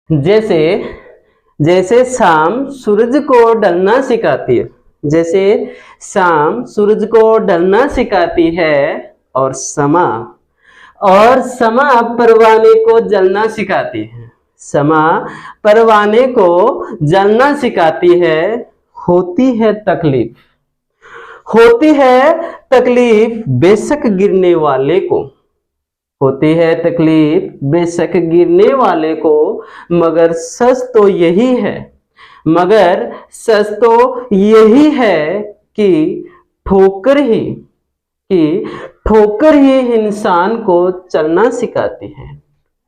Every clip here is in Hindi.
जैसे जैसे शाम सूरज को ढलना सिखाती है, जैसे शाम सूरज को ढलना सिखाती है, और समा परवाने को जलना सिखाती है, समा परवाने को जलना सिखाती है। होती है तकलीफ, होती है तकलीफ बेशक गिरने वाले को, होती है तकलीफ बेशक गिरने वाले को, मगर सच तो यही है, मगर सच तो यही है कि ठोकर ही कि ठोकर ही इंसान को चलना सिखाती है,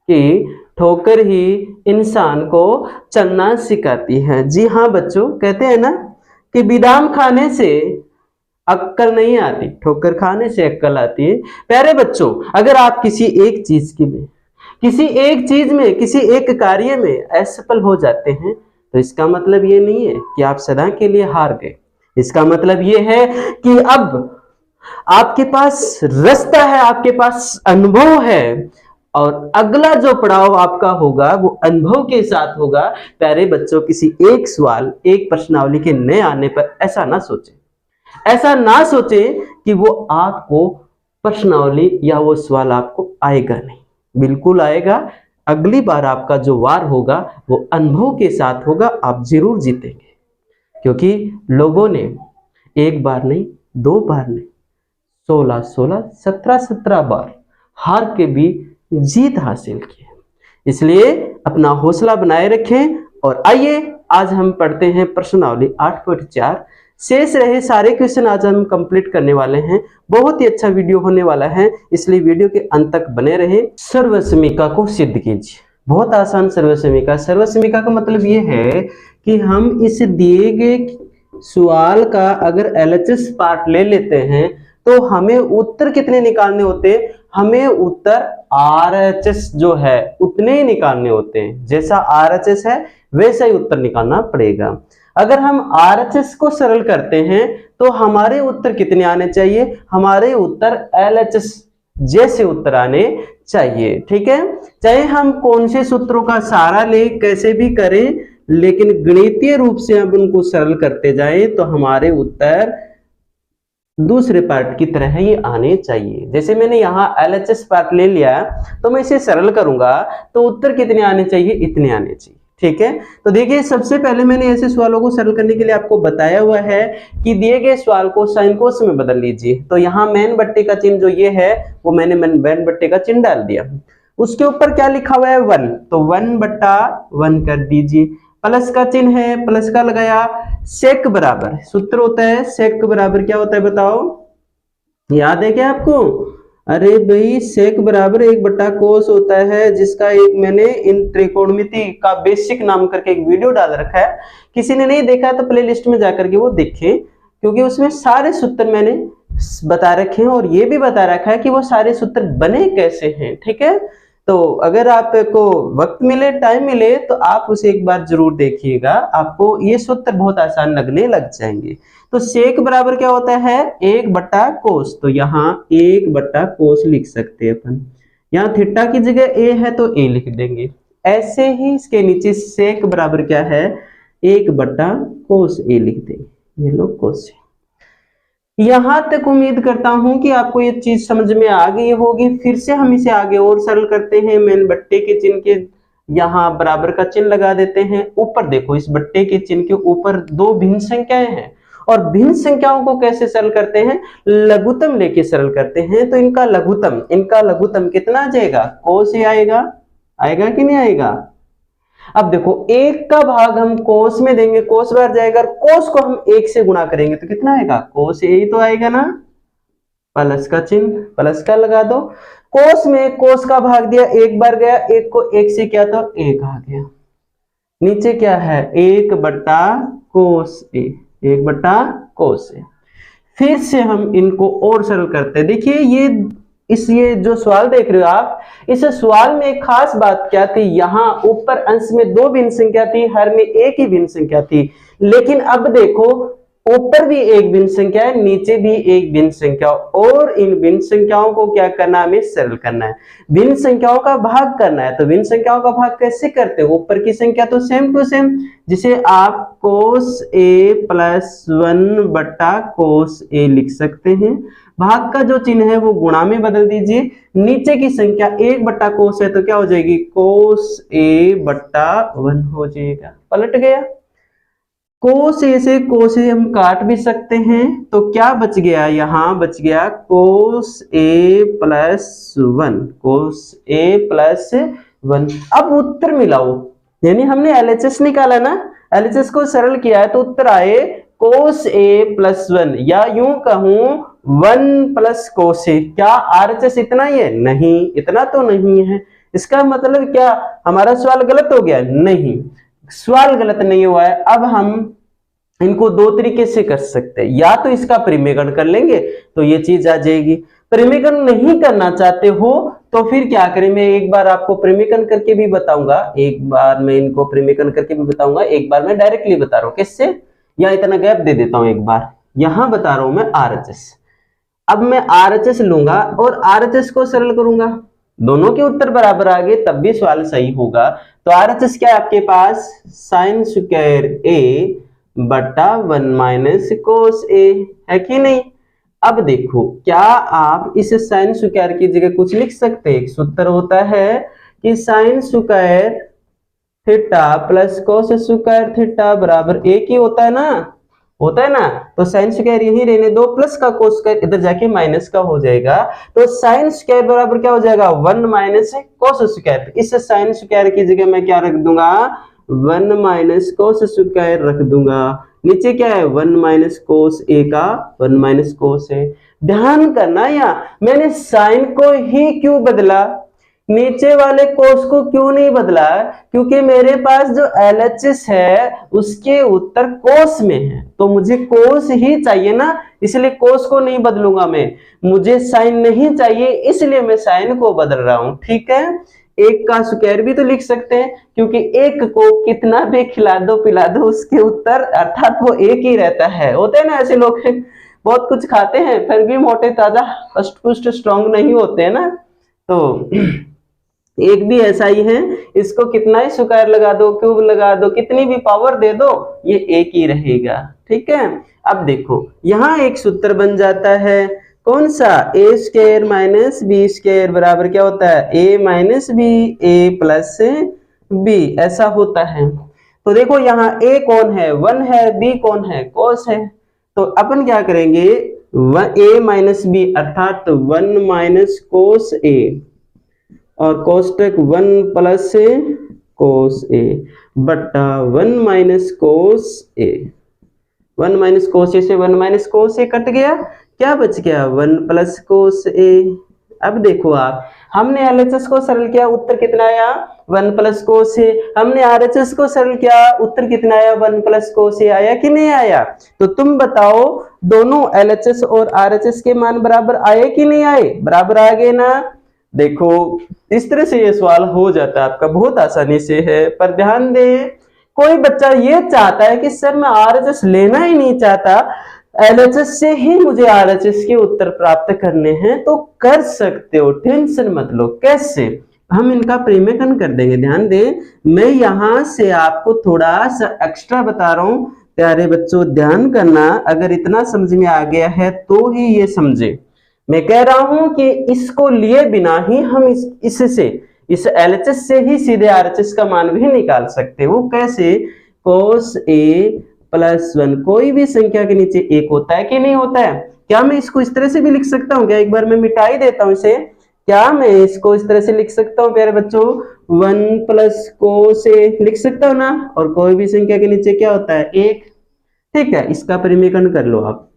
कि ठोकर ही इंसान को चलना सिखाती है। जी हाँ बच्चों, कहते हैं ना कि बादाम खाने से अक्कल नहीं आती, ठोकर खाने से अक्कल आती है। प्यारे बच्चों, अगर आप किसी एक चीज में किसी एक कार्य में असफल हो जाते हैं तो इसका मतलब ये नहीं है कि आप सदा के लिए हार गए। इसका मतलब ये है कि अब आपके पास रास्ता है, आपके पास अनुभव है, और अगला जो पड़ाव आपका होगा वो अनुभव के साथ होगा। प्यारे बच्चों, किसी एक सवाल, एक प्रश्नावली के नए आने पर ऐसा ना सोचें, ऐसा ना सोचें कि वो आपको प्रश्नावली या वो सवाल आपको आएगा नहीं, बिल्कुल आएगा। अगली बार आपका जो वार होगा वो अनुभव के साथ होगा, आप जरूर जीतेंगे। क्योंकि लोगों ने एक बार नहीं, दो बार नहीं, 16 17 बार हार के भी जीत हासिल की। इसलिए अपना हौसला बनाए रखें। और आइए आज हम पढ़ते हैं प्रश्नावली 8.4। शेष रहे सारे क्वेश्चन आज हम कंप्लीट करने वाले हैं। बहुत ही अच्छा वीडियो होने वाला है, इसलिए वीडियो के अंत तक बने रहे। सर्वसमीका को सिद्ध कीजिए। बहुत आसान सर्वसमीका। सर्वसमीका का मतलब ये है कि हम इस दिए गए सवाल का अगर LHS पार्ट ले लेते हैं तो हमें उत्तर कितने निकालने होते हैं? हमें उत्तर RHS जो है उतने ही निकालने होते हैं। जैसा RHS है वैसा ही उत्तर निकालना पड़ेगा। अगर हम RHS को सरल करते हैं तो हमारे उत्तर कितने आने चाहिए? हमारे उत्तर LHS जैसे उत्तर आने चाहिए। ठीक है, चाहे हम कौन से सूत्रों का सहारा लें, कैसे भी करें, लेकिन गणितीय रूप से हम उनको सरल करते जाएं तो हमारे उत्तर दूसरे पार्ट की तरह ही आने चाहिए। जैसे मैंने यहाँ LHS पार्ट ले लिया तो मैं इसे सरल करूंगा तो उत्तर कितने आने चाहिए? इतने आने चाहिए। ठीक है, तो देखिए सबसे पहले मैंने ऐसे सवालों को सरल करने के लिए आपको बताया हुआ है कि दिए गए सवाल को साइन कोस में बदल लीजिए। तो यहाँ मेन बट्टे का चिन्ह जो ये है वो मैंने मेन बट्टे का चिन्ह डाल दिया। उसके ऊपर क्या लिखा हुआ है? 1, तो 1/1 कर दीजिए। प्लस का चिन्ह है, प्लस का लगाया। सेक बराबर सूत्र होता है, सेक बराबर क्या होता है बताओ? याद है क्या आपको? अरे भाई, सेक बराबर 1/कोस होता है, जिसका एक मैंने इन त्रिकोणमिति का बेसिक नाम करके एक वीडियो डाल रखा है। किसी ने नहीं देखा तो प्ले लिस्ट में जाकर के वो देखें, क्योंकि उसमें सारे सूत्र मैंने बता रखे हैं और ये भी बता रखा है कि वो सारे सूत्र बने कैसे हैं। ठीक है, तो अगर आपको वक्त मिले, टाइम मिले, तो आप उसे एक बार जरूर देखिएगा, आपको ये सूत्र बहुत आसान लगने लग जाएंगे। तो सेक बराबर क्या होता है? 1/कोस। तो यहाँ 1/कोस लिख सकते हैं अपन। यहाँ थीटा की जगह a है तो a लिख देंगे। ऐसे ही इसके नीचे सेक बराबर क्या है? 1/कोस a लिख देंगे। ये लो कोस। यहां तक उम्मीद करता हूं कि आपको ये चीज समझ में आ गई होगी। फिर से हम इसे आगे और सरल करते हैं। मेन बट्टे के चिन्ह के यहाँ बराबर का चिन्ह लगा देते हैं। ऊपर देखो, इस बट्टे के चिन्ह के ऊपर दो भिन्न संख्याएं हैं, और भिन्न संख्याओं को कैसे सरल करते हैं? लघुत्तम लेके सरल करते हैं। तो इनका लघुत्तम कितना आ जाएगा? कोस ही आएगा। आएगा कि नहीं आएगा? अब देखो, 1 का भाग हम कोस में देंगे, कोस बार जाएगा, कोस को हम 1 से गुणा करेंगे तो कितना आएगा? कोस यही तो आएगा ना। प्लस का चिन्ह, प्लस का लगा दो। कोस में कोस का भाग दिया, 1 बार गया, 1 को 1 से किया तो 1 आ गया। नीचे क्या है? 1/कोस a, 1/कोस a। फिर से हम इनको और सरल करते हैं। देखिए ये जो सवाल देख रहे हो आप, इस सवाल में एक खास बात क्या थी? यहाँ ऊपर अंश में 2 भिन्न संख्या थी, हर में एक ही भिन्न संख्या थी। लेकिन अब देखो, ऊपर भी एक भिन्न संख्या है, नीचे भी एक भिन्न संख्या, और इन भिन्न संख्याओं को क्या करना है, हमें सरल करना है, भिन्न संख्याओं का भाग करना है। तो भिन्न संख्याओं का भाग कैसे करते हैं, ऊपर की संख्या तो सेम टू सेम, जिसे आप cos a प्लस 1 बटा cos a लिख सकते हैं। भाग का जो चिन्ह है वो गुणा में बदल दीजिए, नीचे की संख्या 1 बटा cos है तो क्या हो जाएगी, cos a बटा 1 हो जाएगा, पलट गया। कोस ए से कोस ए हम काट भी सकते हैं, तो क्या बच गया, यहां बच गया कोस ए प्लस 1, कोस ए प्लस 1। अब उत्तर मिलाओ, यानी हमने एलएचएस निकाला ना, एलएचएस को सरल किया है तो उत्तर आए कोस ए प्लस 1, या यूं कहूं 1 प्लस कोस ए। क्या आरएचएस इतना ही है, नहीं, इतना तो नहीं है। इसका मतलब क्या हमारा सवाल गलत हो गया, नहीं, सवाल गलत नहीं हुआ है। अब हम इनको दो तरीके से कर सकते हैं, या तो इसका परिमेयकरण कर लेंगे तो ये चीज आ जाएगी, परिमेयकरण नहीं करना चाहते हो तो फिर क्या करें, मैं एक बार आपको परिमेयकरण करके भी बताऊंगा, एक बार मैं इनको परिमेयकरण करके भी बताऊंगा, एक बार मैं डायरेक्टली बता रहा हूं किससे, या इतना गैप दे देता हूं, एक बार यहां बता रहा हूं मैं आरएचएस। अब मैं आरएचएस लूंगा और आरएचएस को सरल करूंगा, दोनों के उत्तर बराबर आ गए तब भी सवाल सही होगा। तो आरएचएस क्या है आपके पास, साइन स्क्वायर ए बटा 1 माइनस कोस ए, है कि नहीं। अब देखो, क्या आप इस साइन स्क्वायर की जगह कुछ लिख सकते हैं, एक सूत्र होता है कि sign square theta plus cos square theta बराबर एक ही होता है ना, होता है ना। तो साइन स्क्वायर यही रहने दो, प्लस का कोस स्क्वायर इधर जाके माइनस का हो जाएगा, तो साइन स्क्वायर बराबर क्या हो जाएगा, 1 माइनस कोस स्क्वायर। इस साइन स्क्वायर की जगह मैं क्या रख दूंगा, 1 माइनस कोस स्क्वायर रख दूंगा, नीचे क्या है 1 माइनस कोस ए का 1 माइनस कोस ए। ध्यान करना, यहाँ मैंने साइन को ही क्यों बदला, नीचे वाले कोस को क्यों नहीं बदला, क्योंकि मेरे पास जो एलएचएस है उसके उत्तर कोस में है, तो मुझे कोस ही चाहिए ना, इसलिए कोस को नहीं बदलूंगा मैं, मुझे साइन नहीं चाहिए इसलिए मैं साइन को बदल रहा हूं, ठीक है। एक का स्क्वायर भी तो लिख सकते हैं, क्योंकि एक को कितना भी खिला दो पिला दो उसके उत्तर अर्थात वो एक ही रहता है। होते हैं ना ऐसे लोग, बहुत कुछ खाते हैं फिर भी मोटे ताजा हष्ट पुष्ट स्ट्रॉन्ग नहीं होते हैं ना, तो एक भी ऐसा ही है, इसको कितना ही स्क्वायर लगा दो, क्यूब लगा दो, कितनी भी पावर दे दो, ये एक ही रहेगा, ठीक है। अब देखो यहां एक सूत्र बन जाता है, कौन सा, ए स्क्वायर माइनस बी स्क्वायर बराबर क्या होता है, ए माइनस बी ए प्लस बी, ऐसा होता है। तो देखो यहाँ ए कौन है, 1 है, बी कौन है, कोस है, तो अपन क्या करेंगे, ए माइनस बी अर्थात 1 माइनस कोस ए और कोष्टक 1 प्लस कोस ए बट्टा 1 माइनस कोस ए, 1 माइनस कोस ए से 1 माइनस कोस ए कट गया, क्या बच गया 1 प्लस कोस ए। अब देखो आप, हमने एलएचएस को सरल किया, उत्तर कितना आया 1 प्लस कोस ए, हमने आरएचएस को सरल किया, उत्तर कितना आया 1 प्लस कोस ए, आया कि नहीं आया। तो तुम बताओ दोनों एलएचएस और आरएचएस के मान बराबर आए कि नहीं आए, बराबर आ गए ना। देखो इस तरह से ये सवाल हो जाता है आपका, बहुत आसानी से है, पर ध्यान दें कोई बच्चा ये चाहता है कि सर मैं आरएचएस लेना ही नहीं चाहता, एलएचएस से ही मुझे आरएचएस के उत्तर प्राप्त करने हैं, तो कर सकते हो, टेंशन मत लो। कैसे, हम इनका परिमेयकरण कर देंगे। ध्यान दें मैं यहां से आपको थोड़ा सा एक्स्ट्रा बता रहा हूं, प्यारे बच्चों ध्यान करना, अगर इतना समझ में आ गया है तो ही ये समझे। मैं कह रहा हूं कि इसको लिए बिना ही हम इससे इस एलएचएस से ही सीधे आरएचएस का मान भी निकाल सकते हैं। वो कैसे, कोस ए प्लस 1, कोई भी संख्या के नीचे एक होता है कि नहीं होता है। क्या मैं इसको इस तरह से भी लिख सकता हूँ क्या, एक बार मैं मिटा ही देता हूँ इसे, क्या मैं इसको इस तरह से लिख सकता हूँ प्यारे बच्चों, 1 प्लस कोस ए लिख सकता हूँ ना, और कोई भी संख्या के नीचे क्या होता है एक, ठीक है। इसका परिमेयकरण कर लो आप,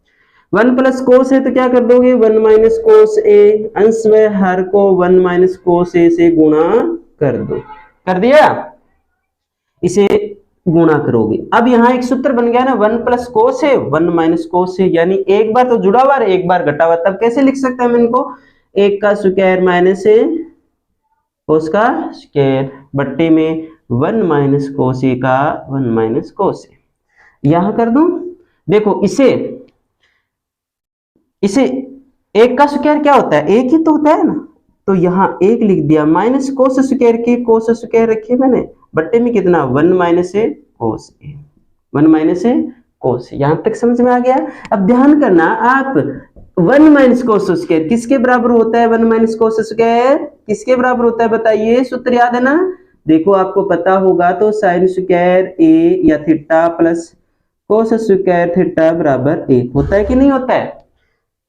1 प्लस कोस है तो क्या कर दोगे 1 माइनस कोस ए, अंश व हर को 1 माइनस कोस ए से गुणा कर दो, कर दिया, इसे गुणा करोगे। अब यहाँ एक सूत्र बन गया ना, 1 प्लस कोस है 1 माइनस कोस है, यानी एक बार तो जुड़ा हुआ है एक बार घटा हुआ, तब कैसे लिख सकते हैं हम इनको, एक का स्क्वायर माइनस है कोस का स्क्वायर बट्टे में 1 माइनस कोस ए का 1 माइनस कोस ए, यहां कर दूं, देखो इसे इसे एक का स्क्वायर क्या होता है, एक ही तो होता है ना, तो यहाँ एक लिख दिया, माइनस कोस स्क्वायर की कोस स्क्वायर रखी मैंने, बट्टे में कितना 1 माइनस ए कोस ए, 1 माइनस ए कोस। यहां तक समझ में आ गया। अब ध्यान करना आप, 1 माइनस कोस स्क्वायर किसके बराबर होता है, 1 माइनस कोस स्क्वायर किसके बराबर होता है बताइए, सूत्र याद है ना, देखो आपको पता होगा तो साइन स्क्वायर ए या theta plus cos square theta बराबर 1 होता है कि नहीं होता है,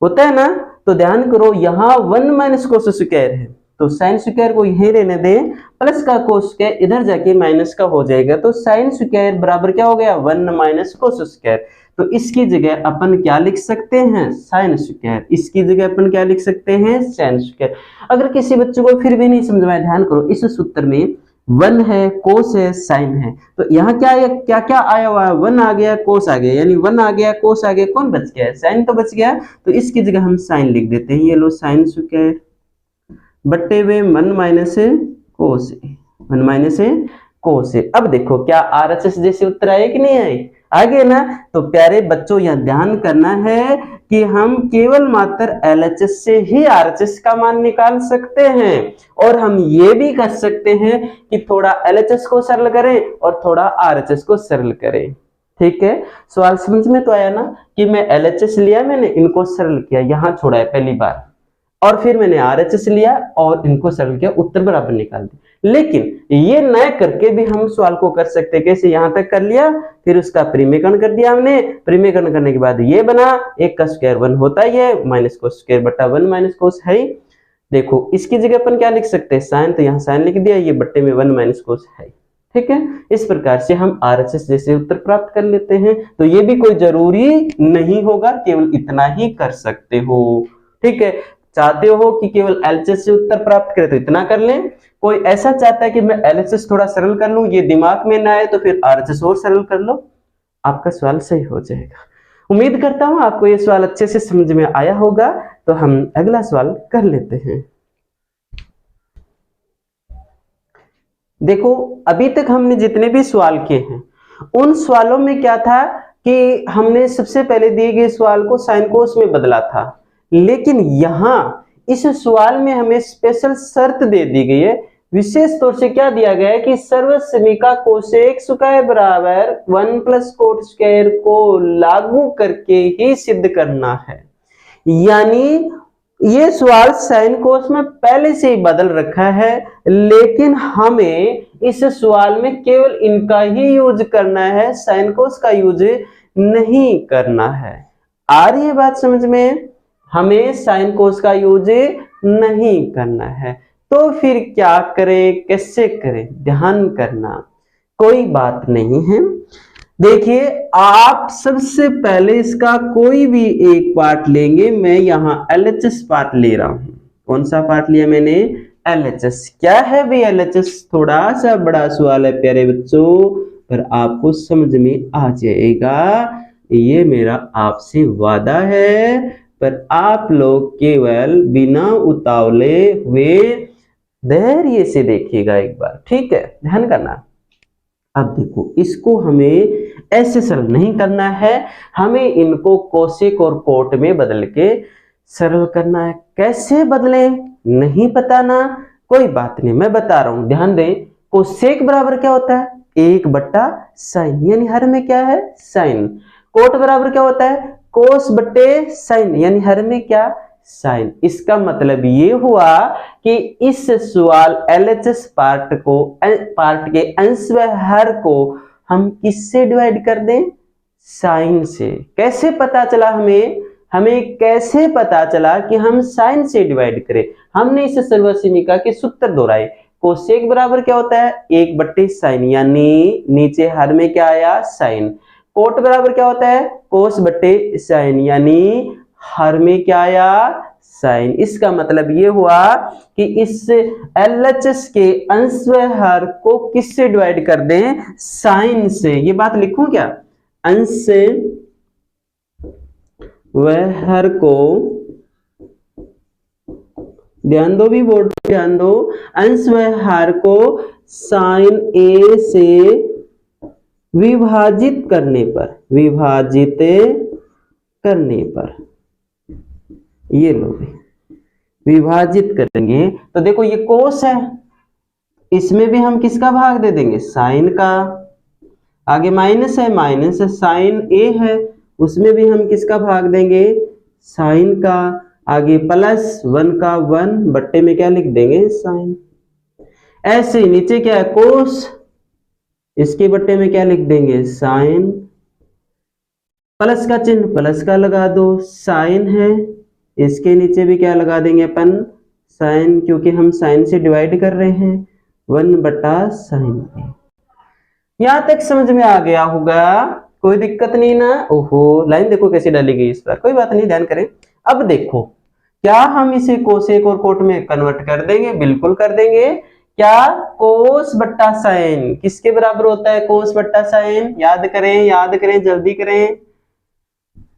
होता है ना। तो ध्यान करो यहाँ 1 माइनस कोस स्क्वायर है, तो साइन स्क्वायर को यहीं रहने दें, प्लस का कोस स्क्वायर इधर जाके माइनस का हो जाएगा, तो साइन स्क्वायर बराबर क्या हो गया 1 माइनस कोस स्क्वायर। तो इसकी जगह अपन क्या लिख सकते हैं, साइन स्क्वायर, इसकी जगह अपन क्या लिख सकते हैं, साइन स्क्वायर। अगर किसी बच्चे को फिर भी नहीं समझ में आया, ध्यान करो इस सूत्र में 1 है, कोस है, साइन है, तो यहाँ क्या है, क्या क्या आया हुआ है, 1 आ गया, कोस आ गया, यानी 1 आ गया, कोस आ गया, कौन बच गया, साइन तो बच गया। तो इसकी जगह हम साइन लिख देते हैं, ये लो साइन स्क्वायर बट्टे हुए 1 माइनस कोस ए, 1 माइनस कोस ए। अब देखो क्या आरएचएस जैसे उत्तर आए कि नहीं आए, आगे ना। तो प्यारे बच्चों यहाँ ध्यान करना है कि हम केवल मात्र एलएचएस से ही आरएचएस का मान निकाल सकते हैं, और हम ये भी कर सकते हैं कि थोड़ा एलएचएस को सरल करें और थोड़ा आरएचएस को सरल करें। ठीक है, सवाल समझ में तो आया ना कि मैं एलएचएस लिया, मैंने इनको सरल किया, यहां छोड़ा है पहली बार, और फिर मैंने आरएचएस लिया और इनको सरल किया, उत्तर बराबर निकाल दिया। लेकिन ये न करके भी हम सवाल को कर सकते, कैसे, यहां तक कर लिया, फिर उसका परिमेयकरण कर दिया हमने, परिमेयकरण करने के बाद ये बना, एक का स्क्वायर 1 होता ही है, माइनस कोस स्क्वायर बटा 1 माइनस कोस है। देखो इसकी जगह अपन क्या लिख सकते हैं, साइन, तो यहाँ साइन लिख दिया, ये बट्टे में 1 माइनस कोस है। ठीक है, इस प्रकार से हम आरएचएस जैसे उत्तर प्राप्त कर लेते हैं। तो ये भी कोई जरूरी नहीं होगा, केवल इतना ही कर सकते हो। ठीक है, चाहते हो कि केवल एलएचएस से उत्तर प्राप्त करें तो इतना कर लें, कोई ऐसा चाहता है कि मैं एलएचएस थोड़ा सरल कर लूं, ये दिमाग में ना आए तो फिर आरएचएस और सरल कर लो, आपका सवाल सही हो जाएगा। उम्मीद करता हूं आपको ये सवाल अच्छे से समझ में आया होगा। तो हम अगला सवाल कर लेते हैं। देखो अभी तक हमने जितने भी सवाल किए हैं उन सवालों में क्या था कि हमने सबसे पहले दिए गए सवाल को साइन कोस में बदला था, लेकिन यहां इस सवाल में हमें स्पेशल शर्त दे दी गई है, विशेष तौर से क्या दिया गया है कि सर्वसमीका कोसेक स्क्वायर बराबर 1 प्लस कोट स्क्वायर को लागू करके ही सिद्ध करना है। यानी ये सवाल साइन कोस में पहले से ही बदल रखा है, लेकिन हमें इस सवाल में केवल इनका ही यूज करना है, साइन कोस का यूज नहीं करना है। आ रही है बात समझ में, हमें साइन कोस का यूज नहीं करना है। तो फिर क्या करें, कैसे करें, ध्यान करना, कोई बात नहीं है। देखिए आप सबसे पहले इसका कोई भी एक पार्ट लेंगे, मैं यहां एलएचएस पार्ट ले रहा हूं। कौन सा पार्ट लिया मैंने, एलएचएस। क्या है भाई एलएचएस, थोड़ा सा बड़ा सवाल है प्यारे बच्चों, पर आपको समझ में आ जाएगा, ये मेरा आपसे वादा है। पर आप लोग केवल बिना उतावले हुए धैर्य से देखिएगा एक बार, ठीक है, ध्यान करना। अब देखो इसको हमें ऐसे सरल नहीं करना है, हमें इनको कोसेक और कोट में बदल के सरल करना है। कैसे बदले नहीं पता ना, कोई बात नहीं, मैं बता रहा हूं, ध्यान दें। कोसेक बराबर क्या होता है, 1 बट्टा साइन, यानी हर में क्या है, साइन। कोट बराबर क्या होता है, कोस बट्टे साइन, यानी हर में क्या, साइन। इसका मतलब ये हुआ कि इस सवाल एलएचएस पार्ट के अंश व हर को हम किससे डिवाइड कर दें, साइन से। कैसे पता चला हमें कैसे पता चला कि हम साइन से डिवाइड करें, हमने इस सर्वसमीका के सूत्र दोहराए। कोसेक बराबर क्या होता है, 1 बट्टे साइन, यानी नीचे हर में क्या आया, साइन। कोट बराबर क्या होता है, कोस बट्टे साइन, यानी हर में क्या आया, साइन। इसका मतलब ये हुआ कि इस एलएचएस के अंश व हर को किससे डिवाइड कर दें, साइन से। ये बात लिखूं क्या, अंश व हर को, ध्यान दो भी, बोर्ड पे ध्यान दो, अंश व हर को साइन ए से विभाजित करने पर, विभाजित करने पर, ये लो विभाजित करेंगे तो देखो ये कोस है, इसमें भी हम किसका भाग दे देंगे, साइन का। आगे माइनस है, माइनस साइन ए है, उसमें भी हम किसका भाग देंगे, साइन का। आगे प्लस 1 का 1 बट्टे में क्या लिख देंगे, साइन। ऐसे ही नीचे क्या है, कोस, इसके बट्टे में क्या लिख देंगे, साइन। प्लस का चिन्ह प्लस का लगा दो, साइन है, इसके नीचे भी क्या लगा देंगे अपन, साइन, क्योंकि हम साइन से डिवाइड कर रहे हैं, 1 बटा साइन। यहां तक समझ में आ गया होगा, कोई दिक्कत नहीं ना। ओहो, लाइन देखो कैसे डाली गई इस पर, कोई बात नहीं, ध्यान करें। अब देखो, क्या हम इसे कोसेक और कोट में कन्वर्ट कर देंगे, बिल्कुल कर देंगे। क्या, कोस बट्टा साइन किसके बराबर होता है, कोस बट्टा साइन। याद करें, याद करें, जल्दी करें,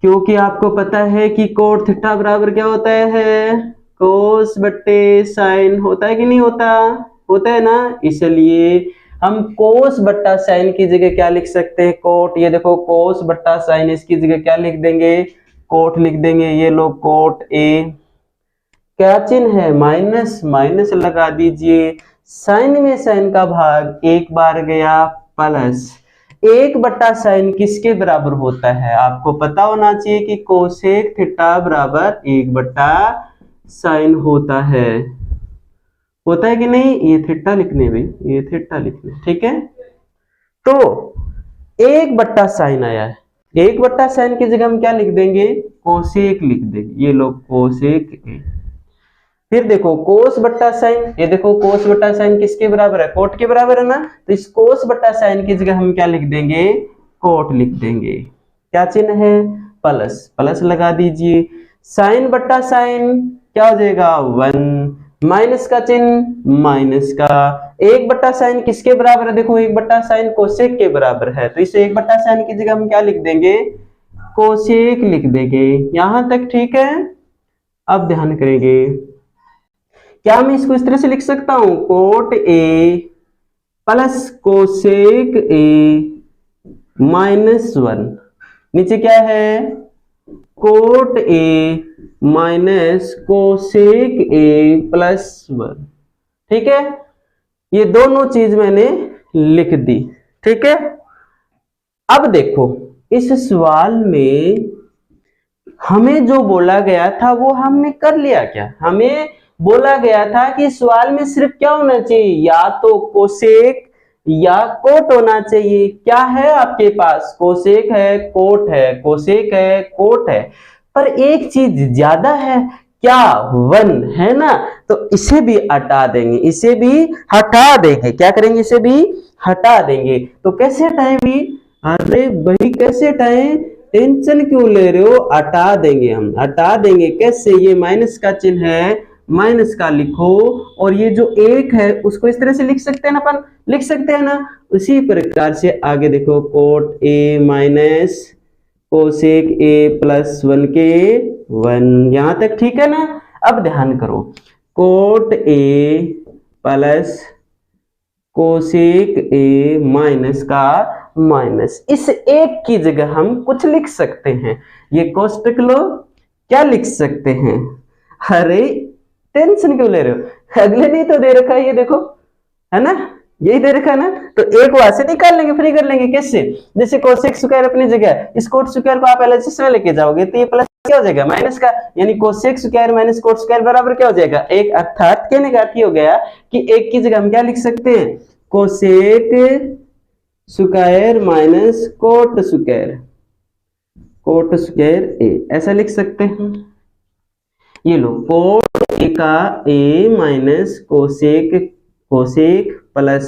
क्योंकि आपको पता है कि कोट थीटा बराबर क्या होता है, कोस बट्टे साइन होता है कि नहीं होता, होता है ना। इसलिए हम कोस बट्टा साइन की जगह क्या लिख सकते हैं, कोट। ये देखो कोस बट्टा साइन, इसकी जगह क्या लिख देंगे, कोट लिख देंगे। ये लो कोट ए, क्या चिन्ह है, माइनस, माइनस लगा दीजिए। साइन में साइन का भाग एक बार गया, प्लस 1 बट्टा साइन किसके बराबर होता है, आपको पता होना चाहिए कि कोसेक थीटा बराबर 1 बट्टा साइन होता है कि नहीं। ये थीटा लिखने भाई, ये थीटा लिखने, ठीक है। तो 1 बट्टा साइन आया है, 1 बट्टा साइन की जगह हम क्या लिख देंगे, कोसेक लिख देंगे। ये लोग कोसेक ए। फिर देखो कोस बट्टा साइन, ये देखो कोस बट्टा साइन किसके बराबर है, कोट के बराबर है ना। तो इस कोस बट्टा साइन की जगह हम क्या लिख देंगे, कोट लिख देंगे। क्या चिन्ह है, प्लस, प्लस लगा दीजिए। साइन बट्टा साइन क्या हो जाएगा, 1, माइनस का चिन्ह, माइनस का। 1 बट्टा साइन किसके बराबर है, देखो 1 बट्टा साइन कोसेक के बराबर है, तो इसे 1 बट्टा साइन की जगह हम क्या लिख देंगे, कोसेक लिख देंगे। यहां तक ठीक है। अब ध्यान करेंगे, क्या मैं इसको इस तरह से लिख सकता हूं, कोट ए प्लस कोसेक ए -1, नीचे क्या है, कोट ए माइनस कोसेक ए +1, ठीक है। ये दोनों चीज मैंने लिख दी, ठीक है। अब देखो इस सवाल में हमें जो बोला गया था वो हमने कर लिया। क्या हमें बोला गया था कि सवाल में सिर्फ क्या होना चाहिए, या तो कोसेक या कोट होना चाहिए। क्या है आपके पास, कोसेक है, कोट है, कोसेक है, कोट है, पर एक चीज ज्यादा है, क्या, 1 है ना। तो इसे भी हटा देंगे, इसे भी हटा देंगे। क्या करेंगे, इसे भी हटा देंगे। तो कैसे हटाएं भी, अरे भाई कैसे हटाएं, टेंशन क्यों ले रहे हो, हटा देंगे, हम हटा देंगे। कैसे, ये माइनस का चिन्ह है, माइनस का लिखो, और ये जो 1 है उसको इस तरह से लिख सकते हैं ना, अपन लिख सकते हैं ना। उसी प्रकार से आगे देखो, कोट ए माइनस कोसेक ए +1 के 1, यहां तक ठीक है ना। अब ध्यान करो, cot A plus cosec A minus का माइनस, इस 1 की जगह हम कुछ लिख सकते हैं। ये कोष्टक लो, क्या लिख सकते हैं, अरे टेंशन क्यों ले रहे हो, अगले नहीं तो दे रखा है, ये देखो है ना, यही दे रखा है ना। तो एक वहां से निकाल लेंगे, फ्री कर लेंगे। कैसे, जैसे कोसेक स्क्वायर अपनी जगह, इस कोट स्क्वायर को आप एलएचएस में लेके जाओगे तो ये प्लस क्या हो जाएगा, माइनस का, यानी cosec square minus cot square बराबर क्या हो जाएगा, 1। अर्थात कहने का अर्थ हो गया कि 1 की जगह हम क्या लिख सकते हैं, cosec square minus cot square, cot square A, ऐसा लिख सकते हैं। ये लो, कोट ए का A minus cosec, cosec plus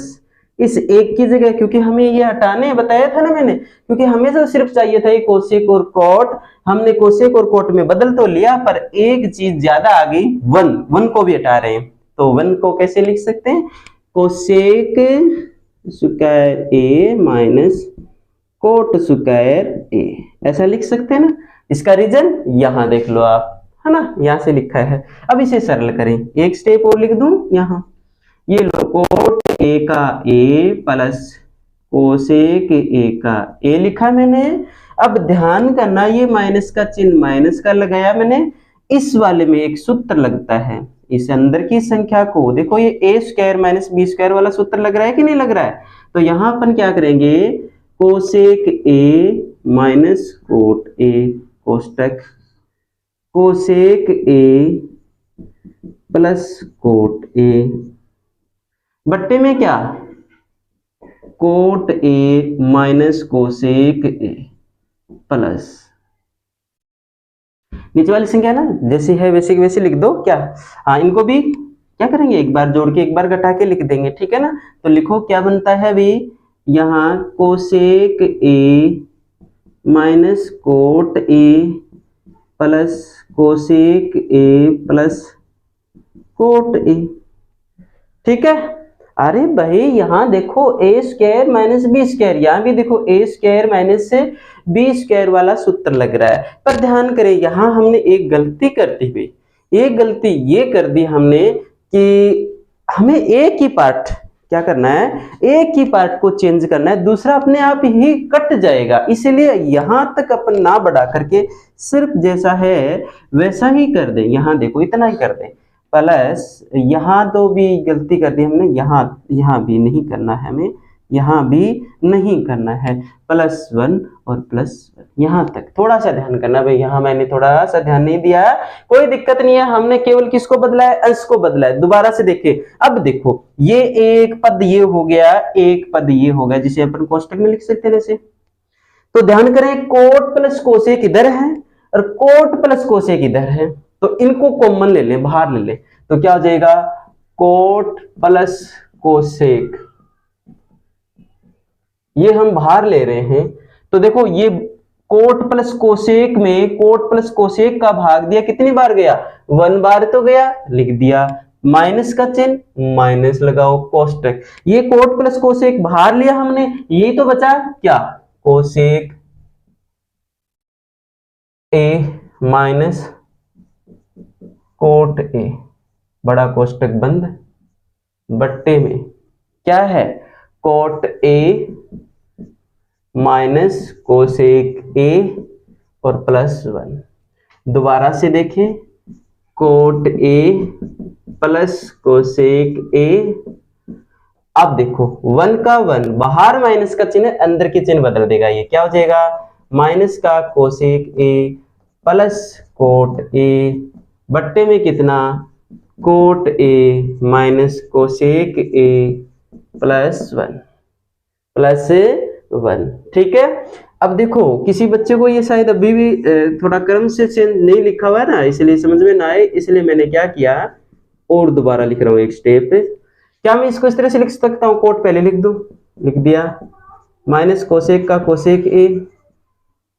इस 1 की जगह, क्योंकि हमें ये हटाने बताया था ना मैंने, क्योंकि हमें तो सिर्फ चाहिए था ये कोसेक और कोट, हमने कोसेक और कोट में बदल तो लिया, पर एक चीज ज्यादा आ गई, 1 को भी हटा रहे हैं। तो 1 को कैसे लिख सकते हैं, cosec square A minus cot square A, ऐसा लिख सकते हैं ना। इसका रीजन यहां देख लो आप, है ना, यहां से लिखा है। अब इसे सरल करें, एक स्टेप और लिख दूं यहां, ये लो, कोट ए का ए प्लस कोसेक ए का ए लिखा मैंने। अब ध्यान करना, ये माइनस का चिन्ह माइनस का लगाया मैंने। इस वाले में एक सूत्र लगता है, इस अंदर की संख्या को देखो, ये ए स्क्वायर माइनस बी स्क्वायर वाला सूत्र लग रहा है कि नहीं लग रहा है। तो यहां अपन क्या करेंगे, cosec A minus cot A कोष्टक cosec A plus cot A बट्टे में क्या, cot A minus cosec A plus नीचे वाली संख्या ना जैसी है वैसे की वैसे लिख दो क्या। हाँ, इनको भी क्या करेंगे, एक बार जोड़ के एक बार घटा के लिख देंगे, ठीक है ना। तो लिखो क्या बनता है अभी, यहाँ cosec A minus cot A plus cosec A plus cot ए, ठीक है। अरे भाई यहाँ देखो ए स्क्वायर माइनस बी स्क्वायर, यहाँ भी देखो ए स्क्वायर माइनस बी स्क्वायर वाला सूत्र लग रहा है। पर ध्यान करें, यहाँ हमने एक गलती करती हुई, एक गलती ये कर दी हमने कि हमें एक ही पार्ट क्या करना है, एक ही पार्ट को चेंज करना है, दूसरा अपने आप ही कट जाएगा। इसलिए यहां तक अपन ना बढ़ा करके सिर्फ जैसा है वैसा ही कर दें। यहाँ देखो इतना ही कर दें, प्लस यहाँ तो भी गलती कर दी हमने, यहाँ भी नहीं करना है हमें, यहाँ भी नहीं करना है, +1 और +1 यहाँ तक थोड़ा सा ध्यान करना भाई। यहाँ मैंने थोड़ा सा ध्यान नहीं दिया, कोई दिक्कत नहीं है, हमने केवल किसको बदला है, अंश को बदला है। दोबारा से देखें, अब देखो ये एक पद ये हो गया, एक पद ये हो गया, जिसे अपन कोष्टक में लिख सकते हैं ऐसे। तो ध्यान करें, कोट प्लस कोसेक इधर है और कोट प्लस कोसेक इधर है, तो इनको कॉमन ले लें, बाहर ले लें, तो क्या हो जाएगा, कोट प्लस कोसेक, ये हम बाहर ले रहे हैं। तो देखो ये कोट प्लस कोसेक में कोट प्लस कोसेक का भाग दिया कितनी बार गया, 1 बार तो गया, लिख दिया। माइनस का चिन्ह माइनस लगाओ, कोष्टक, ये कोट प्लस कोसेक बाहर लिया हमने, यही तो बचा क्या, कोसेक ए माइनस कोट ए, बड़ा कोष्टक बंद, बट्टे में क्या है, कोट ए माइनस कोसेक ए और +1। दोबारा से देखें, कोट ए प्लस कोसेक ए। अब देखो 1 का 1 बाहर, माइनस का चिन्ह अंदर के चिन्ह बदल देगा, ये क्या हो जाएगा, माइनस का cosec A plus cot A बट्टे में कितना, कोट ए माइनस कोसेक ए +1 +1, ठीक है। अब देखो किसी बच्चे को ये शायद अभी भी थोड़ा क्रम से चेंज नहीं लिखा हुआ है ना, इसलिए समझ में ना आए, इसलिए मैंने क्या किया और दोबारा लिख रहा हूँ एक स्टेप। क्या मैं इसको इस तरह से लिख सकता हूँ, कोट पहले लिख दो, लिख दिया, माइनस कोसेक का कोसेक ए,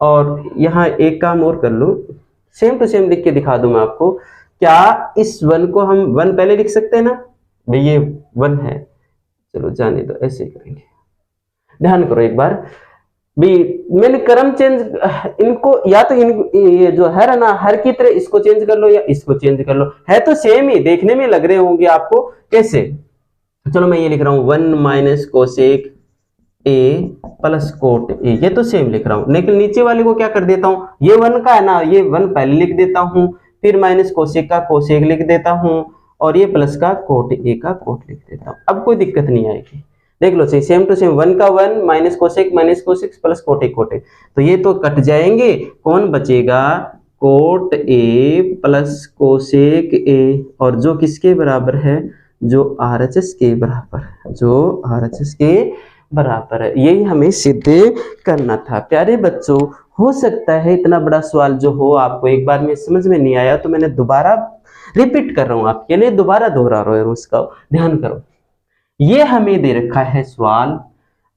और यहाँ एक काम और कर लो, सेम टू सेम लिख के दिखा दूं मैं आपको। क्या इस 1 को हम 1 पहले लिख सकते हैं ना, भाई ये 1 है, चलो जाने दो, ऐसे ही करेंगे। ध्यान करो एक बार भी, मैंने क्रम चेंज, इनको या तो ये जो है ना हर की तरह इसको चेंज कर लो या इसको चेंज कर लो, है तो सेम ही, देखने में लग रहे होंगे आपको कैसे। चलो मैं ये लिख रहा हूँ 1 minus cosec A plus cot ए, ये तो सेम लिख रहा हूँ, लेकिन नीचे वाले को क्या कर देता हूँ, ये 1 का है ना, ये 1 पहले लिख देता हूँ, फिर माइनस कोसेक का कोसेक लिख देता हूँ, और ये प्लस का कोट ए का कोट लिख देता हूँ। अब कोई दिक्कत नहीं आएगी, देख लो सही, सेम टू सेम, 1 का 1 माइनस कोसेक प्लस कोट ए, तो ये तो कट जाएंगे, कौन बचेगा, कोट ए प्लस कोसेक ए, और जो किसके बराबर है, जो RHS के बराबर है, जो RHS के बराबर है। यही हमें सिद्ध करना था प्यारे बच्चों। हो सकता है इतना बड़ा सवाल जो हो आपको एक बार में समझ में नहीं आया, तो मैंने दोबारा रिपीट कर रहा हूं आपके लिए, दोबारा दोहरा रहा हूं, उसका ध्यान करो। ये हमें दे रखा है सवाल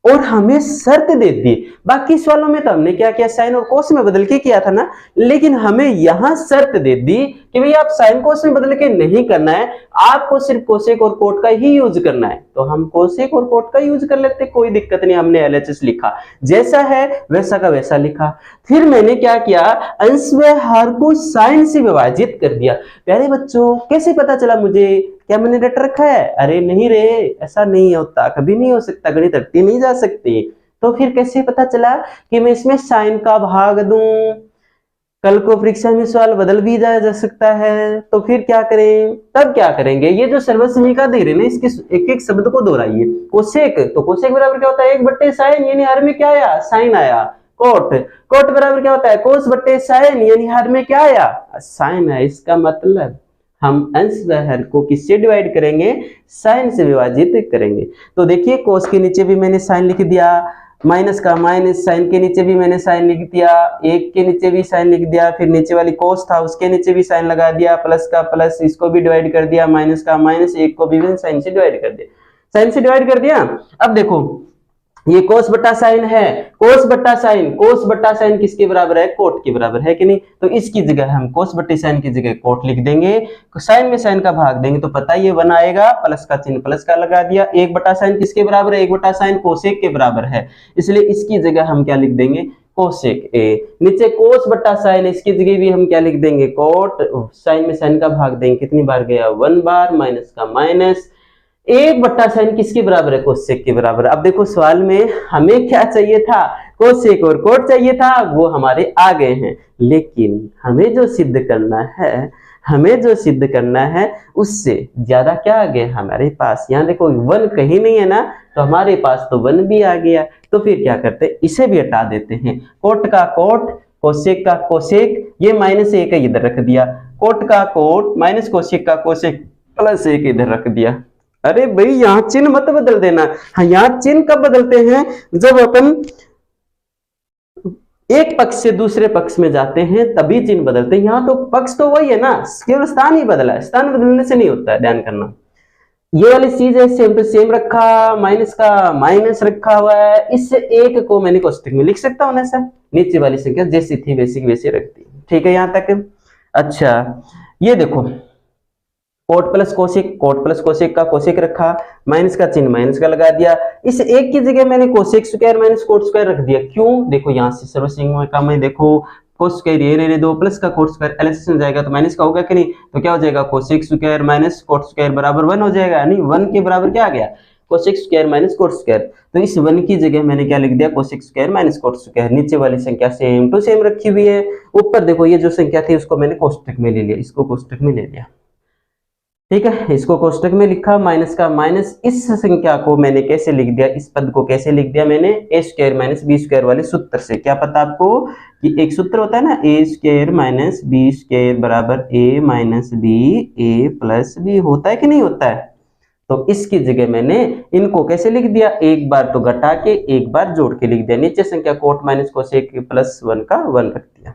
और हमें शर्त दे दी, बाकी सवालों में तो हमने क्या किया, साइन और कोस में बदल के किया था ना, लेकिन हमें यहां शर्त दे दी कि भाई आप साइन कोस में बदल के नहीं करना है, आपको सिर्फ कोसेक और कोट का ही यूज करना है। तो हम कोसेक और कोट का यूज कर लेते, कोई दिक्कत नहीं, हमने LHS लिखा, जैसा है वैसा का वैसा लिखा। फिर मैंने क्या किया, अंश व हर को साइन से विभाजित कर दिया। प्यारे बच्चों कैसे पता चला मुझे क्या मैंने रट रखा है? अरे नहीं रे, ऐसा नहीं होता, कभी नहीं हो सकता, गणित रट्टी नहीं जा सकती। तो फिर कैसे पता चला कि मैं इसमें साइन का भाग दूं? कल को परीक्षा में सवाल बदल भी जाया जा सकता है, तो फिर क्या करें? तब क्या करेंगे, ये जो सर्वसमीका दे रहे ना, इसके एक एक शब्द को दोहराइए। कोसेक, तो कोसेक बराबर क्या होता है? 1/sin, यानी हर में क्या आया? साइन आया। कोट, कोट बराबर क्या होता है? कोस बट्टे साइन, यानी हर में क्या आया? साइन है। इसका मतलब हम अंश व हर को किससे डिवाइड करेंगे? साइन से विभाजित करेंगे। तो देखिए कोस के नीचे भी मैंने साइन लिख दिया, माइनस का माइनस, साइन के नीचे भी मैंने साइन लिख दिया, एक के नीचे भी साइन लिख दिया, फिर नीचे वाली कोस था उसके नीचे भी साइन लगा दिया, प्लस का प्लस, इसको भी डिवाइड कर दिया, माइनस का माइनस, एक को भी साइन से डिवाइड कर दिया, साइन से डिवाइड कर दिया। अब देखो ये कोस बट्टा साइन है, कोस बट्टा साइन, कोस बट्टा साइन किसके बराबर है? कोट के बराबर है कि नहीं? तो इसकी जगह हम कोस बट्टे साइन की जगह कोट लिख देंगे, साइन में साइन का भाग देंगे तो पता ये 1 आएगा, प्लस का चिन्ह प्लस का लगा दिया। 1/sin किसके बराबर है? 1/sin कोसेक के बराबर है, इसलिए इसकी जगह हम क्या लिख देंगे? कोसेक ए। नीचे कोस बट्टा साइन, इसकी जगह भी हम क्या लिख देंगे? कोट, साइन में साइन का भाग देंगे, कितनी बार गया? 1 बार, माइनस का माइनस। 1/sin किसके बराबर है? कोसेक के बराबर। अब देखो सवाल में हमें क्या चाहिए था? कोसेक और कोट चाहिए था, वो हमारे आ गए हैं, लेकिन हमें जो सिद्ध करना है, हमें जो सिद्ध करना है उससे ज्यादा क्या आ गया हमारे पास? यहाँ देखो 1 कहीं नहीं है ना, तो हमारे पास तो 1 भी आ गया। तो फिर क्या करते हैं? इसे भी हटा देते हैं। कोट का कोट, कोसेक का कोसेक, ये -1 इधर रख दिया, कोट का कोट माइनस कोसेक का कोसेक प्लस 1 इधर रख दिया। अरे भाई यहाँ चिन्ह मत बदल देना। हाँ, यहाँ चिन्ह कब बदलते हैं? जब अपन एक पक्ष से दूसरे पक्ष में जाते हैं तभी चिन्ह बदलते हैं। यहाँ तो पक्ष तो वही है ना, केवल स्थान ही बदला है, स्थान बदलने से नहीं होता है, ध्यान करना। ये वाली चीज है सेम टू सेम रखा, माइनस का माइनस रखा हुआ है, इससे एक को मैंने कोष्टक में लिख सकता हूं ऐसा, नीचे वाली संख्या जैसी थी वैसी की वैसी रख दी। ठीक है यहाँ तक? अच्छा ये देखो cot plus cosec, cot plus cosec का कोसेक रखा, माइनस का चिन्ह माइनस का लगा दिया, इस एक की जगह मैंने cosec square minus cot square रख दिया। क्यों? देखो यहाँ से सर्वसंग का मैं देखो कोस स्क्वायर ये रहने दो, प्लस का कोट स्क्वायर एलएचएस में जाएगा तो माइनस का होगा कि नहीं? तो क्या हो जाएगा? Cosec square minus cot square बराबर 1 हो जाएगा, यानी 1 के बराबर क्या आ गया? Cosec square minus cot square. तो इस 1 की जगह मैंने क्या लिख दिया? Cosec square minus cot square. नीचे वाली संख्या सेम टू सेम रखी हुई है, ऊपर देखो ये जो संख्या थी उसको मैंने कोष्टक में ले लिया, इसको कोष्टक में ले लिया। ठीक है, इसको कोष्टक में लिखा, माइनस का माइनस, इस संख्या को मैंने कैसे लिख दिया? इस पद को कैसे लिख दिया मैंने? ए स्क्वायर माइनस बी स्क्वायर वाले सूत्र से। क्या पता आपको कि एक सूत्र होता है ना, ए स्क्वायर माइनस बी स्क्वायर बराबर ए माइनस बी ए प्लस बी, होता है कि नहीं होता है? तो इसकी जगह मैंने इनको कैसे लिख दिया? एक बार तो घटा के एक बार जोड़ के लिख दिया। नीचे संख्या कोट माइनस कोसेक प्लस 1 का 1 रख दिया।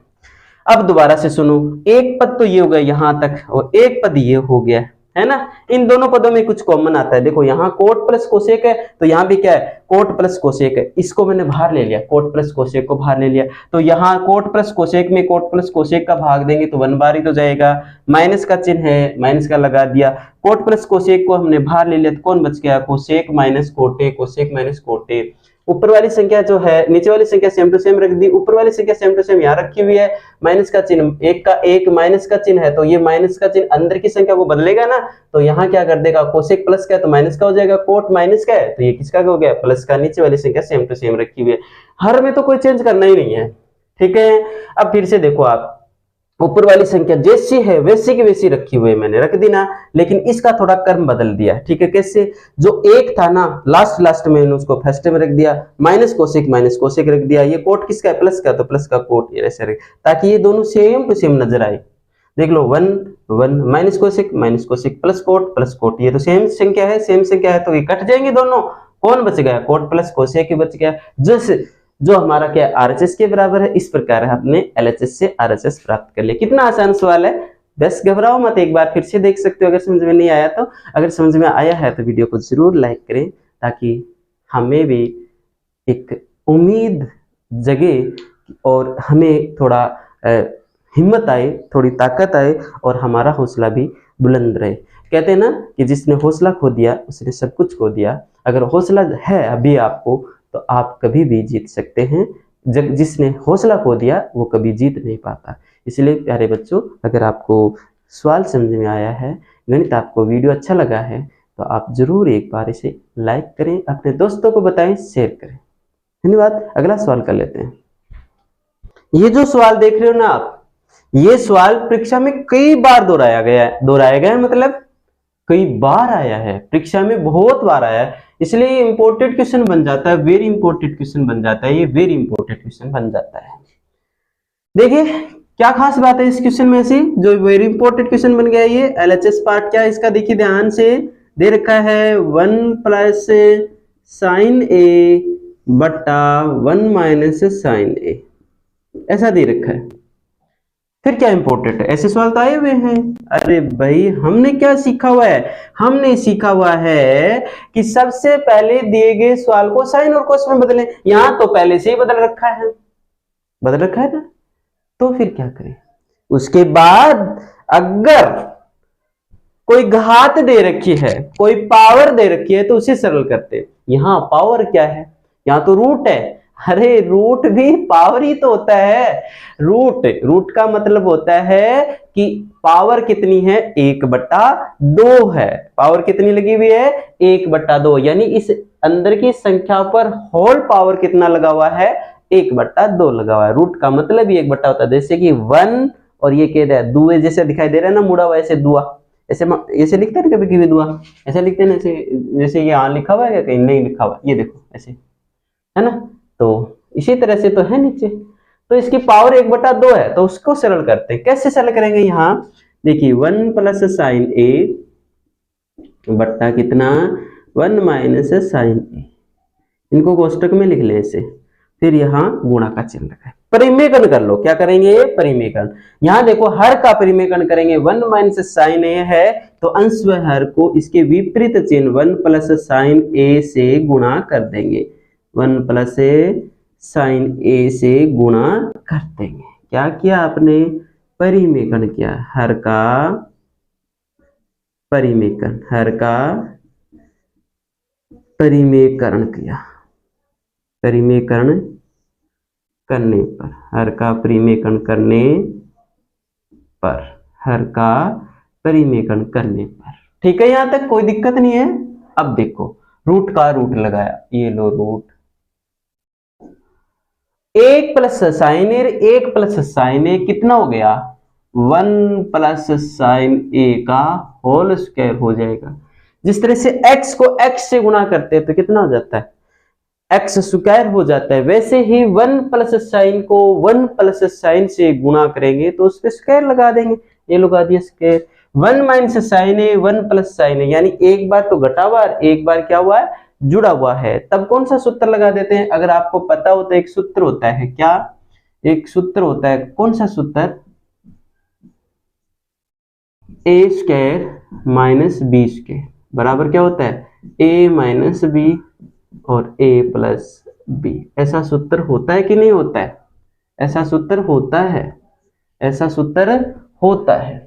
अब दोबारा से सुनो, एक पद तो ये हो गया यहां तक, और एक पद ये हो गया, है ना? इन दोनों पदों में कुछ कॉमन आता है। देखो यहाँ कोट प्लस कोसेक है, तो यहाँ भी क्या है? कोट प्लस कोसेक है। इसको मैंने बाहर ले लिया, कोट प्लस कोसेक को बाहर ले लिया, तो यहाँ कोट प्लस कोसेक में कोट प्लस कोसेक का भाग देंगे तो 1 बार ही तो जाएगा। माइनस का चिन्ह है, माइनस का लगा दिया, कोट प्लस कोसेक को हमने बाहर ले लिया तो कौन बच गया? कोसेक माइनस कोटे, कोसेक माइनस कोटे। ऊपर वाली संख्या जो है, नीचे वाली संख्या सेम टू सेम रख दी, ऊपर वाली संख्या सेम टू सेम यहाँ रखी हुई है। माइनस का चिन्ह, एक का एक माइनस का चिन्ह है, तो ये माइनस का चिन्ह अंदर की संख्या को बदलेगा ना, तो यहाँ क्या कर देगा? कोसेक प्लस का है तो माइनस का हो जाएगा, कोट माइनस का है तो ये किसका हो गया? प्लस का। नीचे वाली संख्या सेम टू सेम रखी हुई है, हर में तो कोई चेंज करना ही नहीं है। ठीक है, अब फिर से देखो आप, ऊपर वाली संख्या जैसी है वैसी की वैसी रखी हुई है, मैंने रख दी ना, लेकिन इसका थोड़ा क्रम बदल दिया। ठीक है, कैसे? जो एक था ना लास्ट में मैंने उसको फर्स्ट में रख दिया, माइनस कोसेक रख दिया। ये कोट किसका है? प्लस का, तो प्लस का कोट ये ऐसे रख, ताकि ये दोनों सेम टू सेम नजर आए। देख लो 1 1 माइनस कोसेक प्लस कोट, ये तो सेम संख्या है, सेम संख्या है, तो ये कट जाएंगे दोनों। कौन बच गया? कोट प्लस कोसेक ही बच गया, जो हमारा क्या आरएचएस के बराबर है। इस प्रकार हमने एलएचएस से आरएचएस प्राप्त कर लिया। कितना आसान सवाल है, बस घबराओ मत, एक बार फिर से देख सकते हो अगर समझ में नहीं आया तो। अगर समझ में आया है तो वीडियो को जरूर लाइक करें, ताकि हमें भी एक उम्मीद जगे और हमें थोड़ा हिम्मत आए, थोड़ी ताकत आए और हमारा हौसला भी बुलंद रहे। कहते हैं ना कि जिसने हौसला खो दिया उसने सब कुछ खो दिया। अगर हौसला है अभी आपको तो आप कभी भी जीत सकते हैं, जिसने हौसला खो दिया वो कभी जीत नहीं पाता। इसलिए प्यारे बच्चों, अगर आपको सवाल समझ में आया है, गणित आपको वीडियो अच्छा लगा है तो आप जरूर एक बार इसे लाइक करें, अपने दोस्तों को बताएं, शेयर करें। धन्यवाद। अगला सवाल कर लेते हैं। ये जो सवाल देख रहे हो ना आप, ये सवाल परीक्षा में कई बार दोहराया गया है, मतलब कई बार आया है, परीक्षा में बहुत बार आया है, इसलिए ये इंपॉर्टेंट क्वेश्चन बन जाता है, वेरी इंपॉर्टेंट क्वेश्चन बन जाता है, ये वेरी इंपॉर्टेंट क्वेश्चन बन जाता है। देखिए क्या खास बात है इस क्वेश्चन में से जो वेरी इंपॉर्टेंट क्वेश्चन बन गया। ये एलएचएस पार्ट क्या है इसका देखिए ध्यान से, दे रखा है 1 प्लस साइन ए बट्टा 1 माइनस साइन ए, ऐसा दे रखा है। फिर क्या इंपॉर्टेंट है, ऐसे सवाल तो आए हुए हैं। अरे भाई हमने क्या सीखा हुआ है, हमने सीखा हुआ है कि सबसे पहले दिए गए सवाल को साइन और कोस में बदलें। यहां तो पहले से ही बदल रखा है ना, तो फिर क्या करें। उसके बाद अगर कोई घात दे रखी है, कोई पावर दे रखी है तो उसे सरल करते। यहां पावर क्या है, यहां तो रूट है। अरे रूट भी पावर ही तो होता है। रूट का मतलब होता है कि पावर कितनी है, 1/2 है। पावर कितनी लगी हुई है, 1/2, यानी इस अंदर की संख्या पर होल पावर कितना लगा हुआ है, 1/2 लगा हुआ है। रूट का मतलब ही 1/2 होता है। जैसे कि 1 और ये कह रहा है दुए जैसे दिखाई दे रहा है ना, मुड़ा हुआ ऐसे दुआ, ऐसे लिखते हैं कभी कभी दुआ, ऐसे लिखते हैं ऐसे, जैसे ये यहाँ लिखा हुआ है या कहीं नहीं लिखा हुआ, ये देखो ऐसे है ना, तो इसी तरह से तो है नीचे। तो इसकी पावर 1/2 है, तो उसको सरल करते हैं। कैसे सरल करेंगे, यहाँ देखिए 1 प्लस साइन ए बट्टा कितना 1 माइनस साइन ए, इनको कोष्टक में लिख लें ऐसे, फिर यहाँ गुणा का चिन्ह लगाए, परिमेयकरण कर लो। क्या करेंगे, परिमेयकरण। यहाँ देखो हर का परिमेयकरण करेंगे, 1 माइनस साइन ए है तो अंश व हर को इसके विपरीत चिन्ह 1 प्लस साइन ए से गुणा कर देंगे। 1 प्लस साइन ए से गुणा कर देंगे। क्या किया आपने, परिमेयकरण किया, हर का परिमेयकरण, हर का परिमेयकरण किया। परिमेयकरण करने पर, हर का परिमेयकरण करने पर, हर का परिमेयकरण करने पर, ठीक है, यहां तक कोई दिक्कत नहीं है। अब देखो रूट का रूट लगाया, ये लो रूट 1 प्लस साइन ए, 1 प्लस साइन ए कितना हो गया, 1 प्लस साइन ए का होल स्क्वायर हो जाएगा। जिस तरह से x को x से गुणा करते हैं तो कितना हो जाता है, एक्स स्क्वायर हो जाता है, वैसे ही 1 प्लस साइन को 1 प्लस साइन से गुणा करेंगे तो उस पर स्क्वायर लगा देंगे। ये लगा दिया स्क्वायर, 1 माइनस साइन है 1 प्लस साइन है, यानी एक बार तो घटा हुआ है, एक बार क्या हुआ है, जुड़ा हुआ है। तब कौन सा सूत्र लगा देते हैं, अगर आपको पता हो तो एक सूत्र होता है, क्या, एक सूत्र होता है, कौन सा सूत्र, ए स्क्वायर माइनस बी स्क्वायर बराबर क्या होता है, ए माइनस बी और a प्लस बी। ऐसा सूत्र होता है कि नहीं होता है, ऐसा सूत्र होता है, ऐसा सूत्र होता है,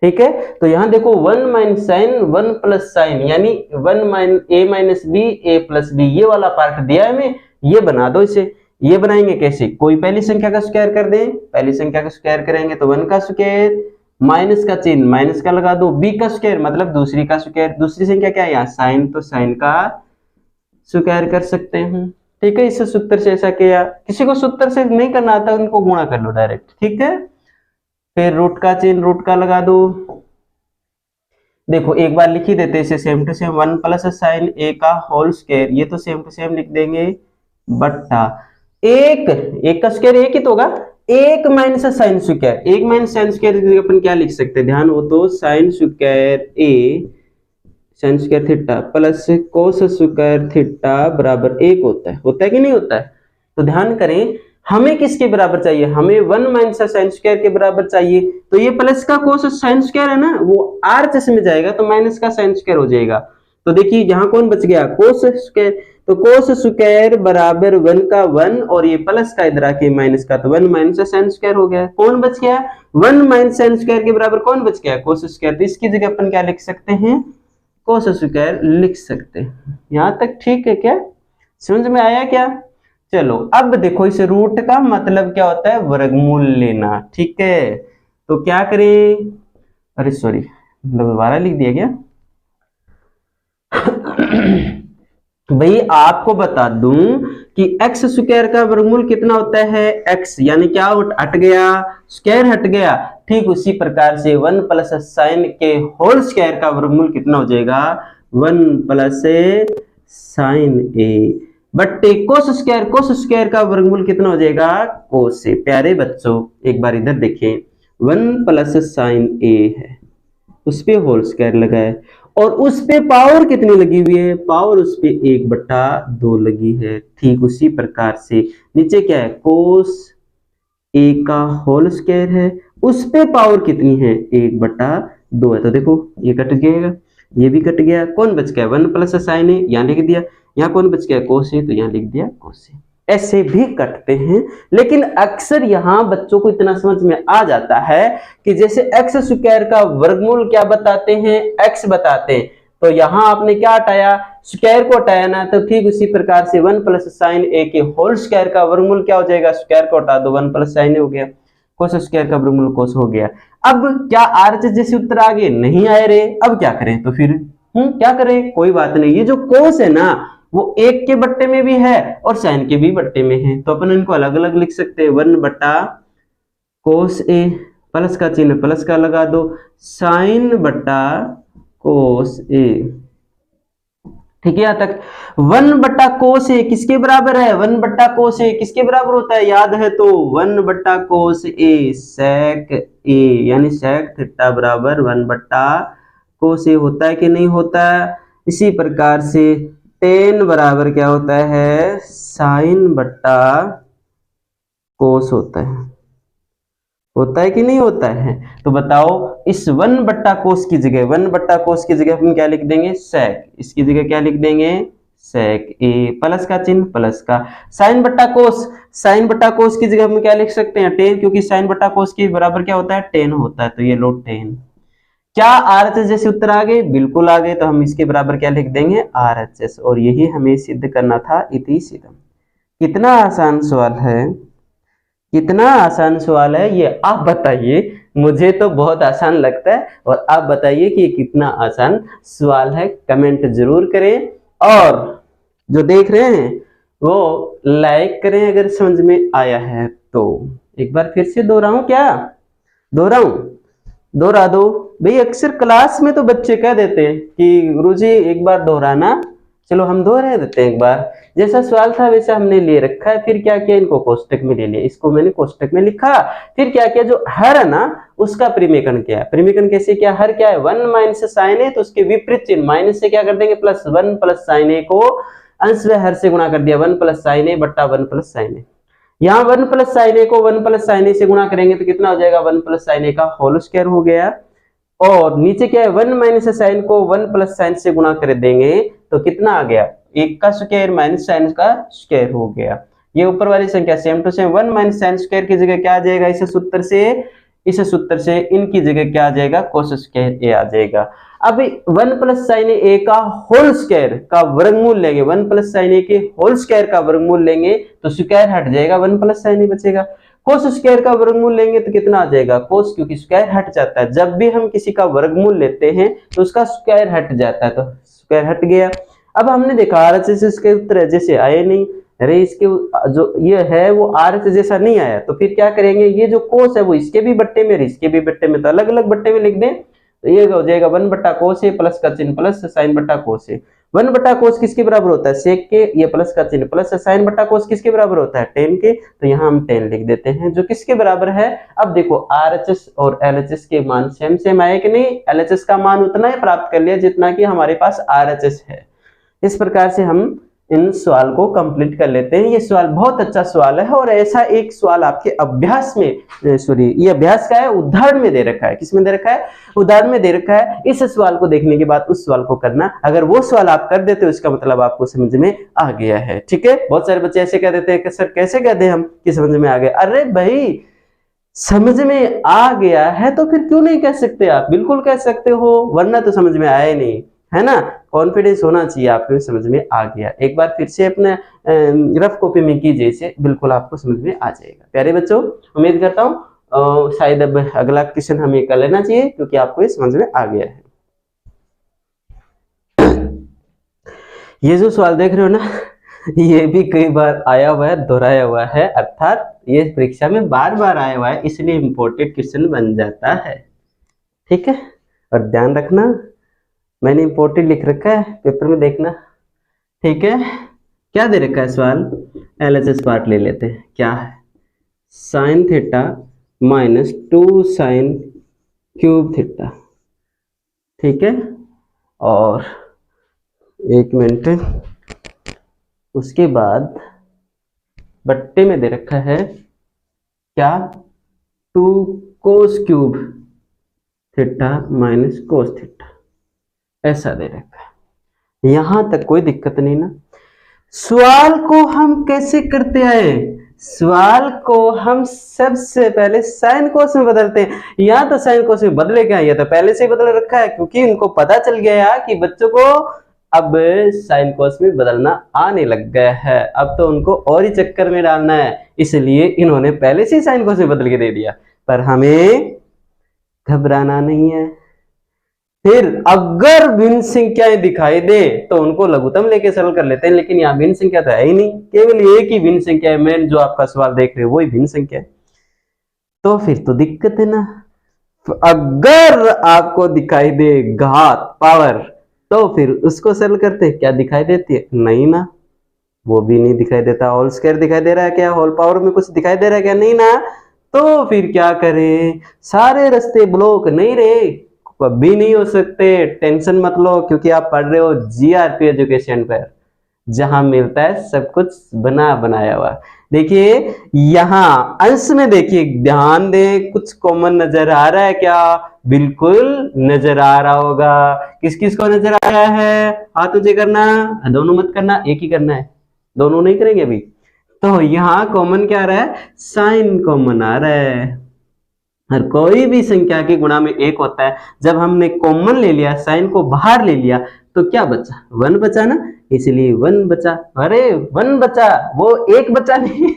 ठीक है। तो यहां देखो 1 माइनस साइन 1 प्लस साइन, यानी 1 माइन ए माइनस बी ए प्लस बी, ये वाला पार्ट दिया है हमें, ये बना दो इसे। ये बनाएंगे कैसे, कोई पहली संख्या का स्क्वायर कर दें, पहली संख्या का स्क्वायर करेंगे तो 1 का स्क्वायर, माइनस का चिन्ह माइनस का लगा दो, बी का स्क्वायर मतलब दूसरी का स्क्वायर, दूसरी संख्या क्या है यहाँ साइन, तो साइन का स्क्वायर कर सकते हैं, ठीक है। इस सूत्र से ऐसा किया, किसी को सूत्र से नहीं करना आता उनको गुणा कर लो डायरेक्ट, ठीक है। फिर रूट का चिन्ह रूट का लगा दो, देखो एक बार लिख ही देते इसे same to same, 1 plus sine A का होल स्क्वायर, ये तो सेम टू सेम लिख देंगे, बट्टा एक का स्क्वायर एक ही तो होगा, 1 minus sine square, 1 minus sine square अपन क्या लिख सकते हैं, ध्यान हो तो sine square A sine square theta plus cos square theta बराबर 1 होता है कि नहीं होता है। तो ध्यान करें हमें किसके बराबर चाहिए, हमें 1 माइनस साइन स्क्वायर के बराबर चाहिए, तो ये प्लस का कोस साइन स्क्वायर है ना, वो आर में जाएगा तो माइनस का साइन स्क्वायर हो जाएगा। तो देखिए यहाँ कौन बच गया, कोस स्क्वायर, तो कोस स्क्वायर बराबर 1 का 1 और ये प्लस का इधर आके माइनस का, तो 1 माइनस साइन स्क्वायर हो गया। कौन बच गया, 1 माइनस साइन स्क्वायर के बराबर कौन बच गया, कोस स्क्वायर। तो इसकी जगह अपन क्या लिख सकते हैं, कोस स्क्वायर लिख सकते हैं। यहां तक ठीक है क्या, समझ में आया क्या। चलो अब देखो इस रूट का मतलब क्या होता है, वर्गमूल लेना, ठीक है। तो क्या करें, अरे सॉरी, दोबारा लिख दिया क्या? भाई आपको बता दूं कि एक्स स्क्वायर का वर्गमूल कितना होता है, एक्स यानी क्या हट गया, स्क्वायर हट गया। ठीक उसी प्रकार से 1 प्लस साइन के होल स्क्वायर का वर्गमूल कितना हो जाएगा, 1 प्लस साइन ए बट्टे कोस स्क्वायर का वर्गमूल कितना हो जाएगा, कोस ए। प्यारे बच्चों एक बार इधर देखें, 1 प्लस साइन ए है, उस पे होल स्क्वायर लगा है और उस पे पावर कितनी लगी हुई है, पावर उस पे 1/2 लगी है। ठीक उसी प्रकार से नीचे क्या है, कोस ए का होल स्क्वायर है, उस पे पावर कितनी है, 1/2 है। तो देखो ये कट गया, ये भी कट गया, कौन बच गया, 1 प्लस साइन ए यहाँ लिख दिया, यहाँ कौन बच गया, कोस ए, तो यहाँ लिख दिया कोस ए। ऐसे भी कटते हैं, लेकिन अक्सर यहाँ बच्चों को इतना समझ में आ जाता है कि जैसे एक्स स्क्वायर का वर्गमूल क्या बताते हैं, एक्स बताते हैं, तो यहाँ आपने क्या हटाया, स्क्वायर को हटाया ना, तो ठीक उसी प्रकार से 1 प्लस साइन ए के होल स्क्वायर का वर्गमूल क्या हो जाएगा, स्क्वायर को हटा दो, 1 प्लस साइन ए हो गया, कोस स्क्वायर का वर्गमूल कोस हो गया। अब क्या आरएचएस जैसे उत्तर आगे नहीं आए रे, अब क्या करें, तो फिर क्या करें, कोई बात नहीं, ये जो कोस है ना वो 1 के बट्टे में भी है और साइन के भी बट्टे में है, तो अपन इनको अलग अलग लिख सकते हैं, 1 बट्टा कोस ए, प्लस का चिन्ह प्लस का लगा दो, साइन बट्टा कोस ए। ठीक है, यहां तक 1 बट्टा कोस ए किसके बराबर है, 1 बट्टा कोस ए किसके बराबर होता है, याद है तो 1 बट्टा कोस ए सेक ए, यानी सेक थीटा बराबर 1 बट्टा कोस ए होता है कि नहीं होता है। इसी प्रकार से टेन बराबर क्या होता है, साइन बट्टा कोस होता है कि नहीं होता है। तो बताओ इस 1 बट्टा कोस की जगह, 1 बट्टा कोस की जगह हम क्या लिख देंगे, सेक, इसकी जगह क्या लिख देंगे, सेक ए, प्लस का चिन्ह प्लस का, साइन बट्टा कोस की जगह हम क्या लिख सकते हैं, टेन, क्योंकि साइन बट्टा कोस के बराबर क्या होता है, टेन होता है, तो ये लो टेन। क्या आरएचएस जैसे उत्तर आ गए, बिल्कुल आ गए, तो हम इसके बराबर क्या लिख देंगे, आरएचएस, और यही हमें सिद्ध करना था, इति सिद्धम। कितना आसान सवाल है, कितना आसान सवाल है ये आप बताइए, मुझे तो बहुत आसान लगता है, और आप बताइए कि ये कितना आसान सवाल है, कमेंट जरूर करें, और जो देख रहे हैं वो लाइक करें अगर समझ में आया है तो। एक बार फिर से दोहराऊं क्या, दोहरा दो भाई, अक्सर क्लास में तो बच्चे कह देते हैं कि गुरुजी एक बार दोहराना, चलो हम दोहरा देते हैं एक बार, जैसा सवाल था वैसा हमने ले रखा है, फिर क्या किया, इनको कोष्टक में ले लिया, इसको मैंने कोष्टक में लिखा, फिर क्या किया, जो हर है ना उसका परिमेकन किया। परिमेकन कैसे किया, हर क्या है 1 माइनस साइन ए, तो उसके विपरीत चिन्ह माइनस से क्या कर देंगे प्लस, 1 प्लस साइन ए को अंश व हर से गुणा कर दिया, 1 प्लस साइन ए बट्टा 1 प्लस साइन ए। यहाँ 1 प्लस साइन ए को 1 प्लस साइन ए से गुणा करेंगे तो कितना हो जाएगा, 1 प्लस साइन ए का होल स्क्वायर हो गया, और नीचे क्या है 1 माइनस साइन को 1 प्लस साइन से गुणा कर देंगे तो कितना आ गया, 1 का स्क्वायर माइनस साइन का स्क्वायर हो गया। ये ऊपर वाली संख्या same to same, 1 minus sine square की जगह क्या आ जाएगा, इस सूत्र से इनकी जगह क्या आ जाएगा, कोस स्क्वायर ए आ जाएगा। अब 1 प्लस साइन ए का होल स्क्वायर का वर्गमूल लेंगे, 1 प्लस साइन ए के होल स्क्वायर का वर्गमूल लेंगे तो स्क्वायर हट जाएगा, 1 प्लस साइन ए बचेगा। कोस स्क्वायर का वर्गमूल लेंगे तो कितना आ जाएगा, कोस, क्योंकि स्क्वायर हट जाता है, जब भी हम किसी का वर्गमूल लेते हैं तो उसका स्क्वायर हट जाता है, तो स्क्वायर हट गया। अब हमने देखा आरएचएस इसके उत्तर जैसे आए नहीं, अरे इसके जो ये है वो आरएचएस जैसा नहीं आया, तो फिर क्या करेंगे, ये जो कोस है वो इसके भी बट्टे में, इसके भी बट्टे में, तो अलग अलग बट्टे में लिख दें, तो ये हो जाएगा 1 बट्टा कोस ए प्लस का चिन्ह प्लस साइन बट्टा कोस ए। 1 बट्टा कोस किसके बराबर होता है, सेक के, ये प्लस का चिन्ह प्लस साइन बट्टा कोस किसके बराबर होता है, टेन के, तो यहाँ हम 10 लिख देते हैं, जो किसके बराबर है। अब देखो आरएचएस और एलएचएस के मान सेम सेम आए कि नहीं, एलएचएस का मान उतना ही प्राप्त कर लिया जितना कि हमारे पास आरएचएस है। इस प्रकार से हम इन सवाल को कंप्लीट कर लेते हैं। ये सवाल बहुत अच्छा सवाल है, और ऐसा एक सवाल आपके अभ्यास में, सॉरी ये अभ्यास का है, उदाहरण में दे रखा है, किसमें दे रखा है, उदाहरण में दे रखा है। इस सवाल को देखने के बाद उस सवाल को करना, अगर वो सवाल आप कर देते हो इसका मतलब आपको समझ में आ गया है, ठीक है। बहुत सारे बच्चे ऐसे कह देते हैं कि सर कैसे कह दे हम कि समझ में आ गया, अरे भाई समझ में आ गया है तो फिर क्यों नहीं कह सकते आप, बिल्कुल कह सकते हो, वरना तो समझ में आया नहीं, है ना। कॉन्फिडेंस होना चाहिए आपको, समझ में आ गया। एक बार फिर से अपने रफ कॉपी में कीजिए इसे, बिल्कुल आपको समझ में आ जाएगा। प्यारे बच्चों, उम्मीद करता हूँ शायद अब अगला क्वेश्चन हमें कर लेना चाहिए क्योंकि आपको ये समझ में आ गया है। ये जो सवाल देख रहे हो ना, ये भी कई बार आया हुआ है, दोहराया हुआ है, अर्थात ये परीक्षा में बार बार आया हुआ है, इसलिए इंपॉर्टेंट क्वेश्चन बन जाता है। ठीक है, और ध्यान रखना मैंने इंपॉर्टेंट लिख रखा है, पेपर में देखना। ठीक है, क्या दे रखा है सवाल, एलएचएस पार्ट ले लेते हैं। क्या है, sine theta minus 2 sine cube theta. ठीक है, और एक मिनट, उसके बाद बट्टे में दे रखा है क्या, 2 cos cube theta minus cos theta, ऐसा दे रखा है। यहां तक कोई दिक्कत नहीं ना। सवाल को हम कैसे करते आए, सवाल को हम सबसे पहले साइन कोस में बदलते हैं। यहाँ तो साइन कोस में बदले क्या, ये तो पहले से ही बदल रखा है, क्योंकि उनको पता चल गया कि बच्चों को अब साइन कोस में बदलना आने लग गया है, अब तो उनको और ही चक्कर में डालना है, इसलिए इन्होंने पहले से ही साइन कोस में बदल के दे दिया। पर हमें घबराना नहीं है। फिर अगर भिन्न संख्याएं दिखाई दे तो उनको लघुत्तम लेके सरल कर लेते हैं, लेकिन यहाँ भिन्न संख्या तो है ही नहीं, केवल एक ही भिन्न संख्या है। मेन जो आपका सवाल देख रहे हो वही भिन्न संख्या है, तो फिर तो दिक्कत है ना। अगर आपको दिखाई दे घात पावर, तो फिर उसको सरल करते, क्या दिखाई देती है, नहीं ना, वो भी नहीं दिखाई देता। होल स्क्वायर दिखाई दे रहा है क्या, होल पावर में कुछ दिखाई दे रहा है क्या, नहीं ना, तो फिर क्या करें, सारे रास्ते ब्लॉक नहीं रहे, कभी नहीं हो सकते। टेंशन मत लो, क्योंकि आप पढ़ रहे हो जीआरपी एजुकेशन पर, जहां मिलता है सब कुछ बना बनाया हुआ। देखिए यहां अंश में, देखिए ध्यान दे, कुछ कॉमन नजर आ रहा है क्या, बिल्कुल नजर आ रहा होगा। किस किस को नजर आ रहा है, हाथ ऊंचे करना, दोनों मत करना, एक ही करना है, दोनों नहीं करेंगे अभी। तो यहां कॉमन क्या आ रहा है, साइन कॉमन आ रहा है। हर कोई भी संख्या के गुणा में एक होता है। जब हमने कॉमन ले लिया, साइन को बाहर ले लिया, तो क्या बचा, 1 बचा ना, इसलिए 1 बचा। अरे 1 बचा, वो एक बचा नहीं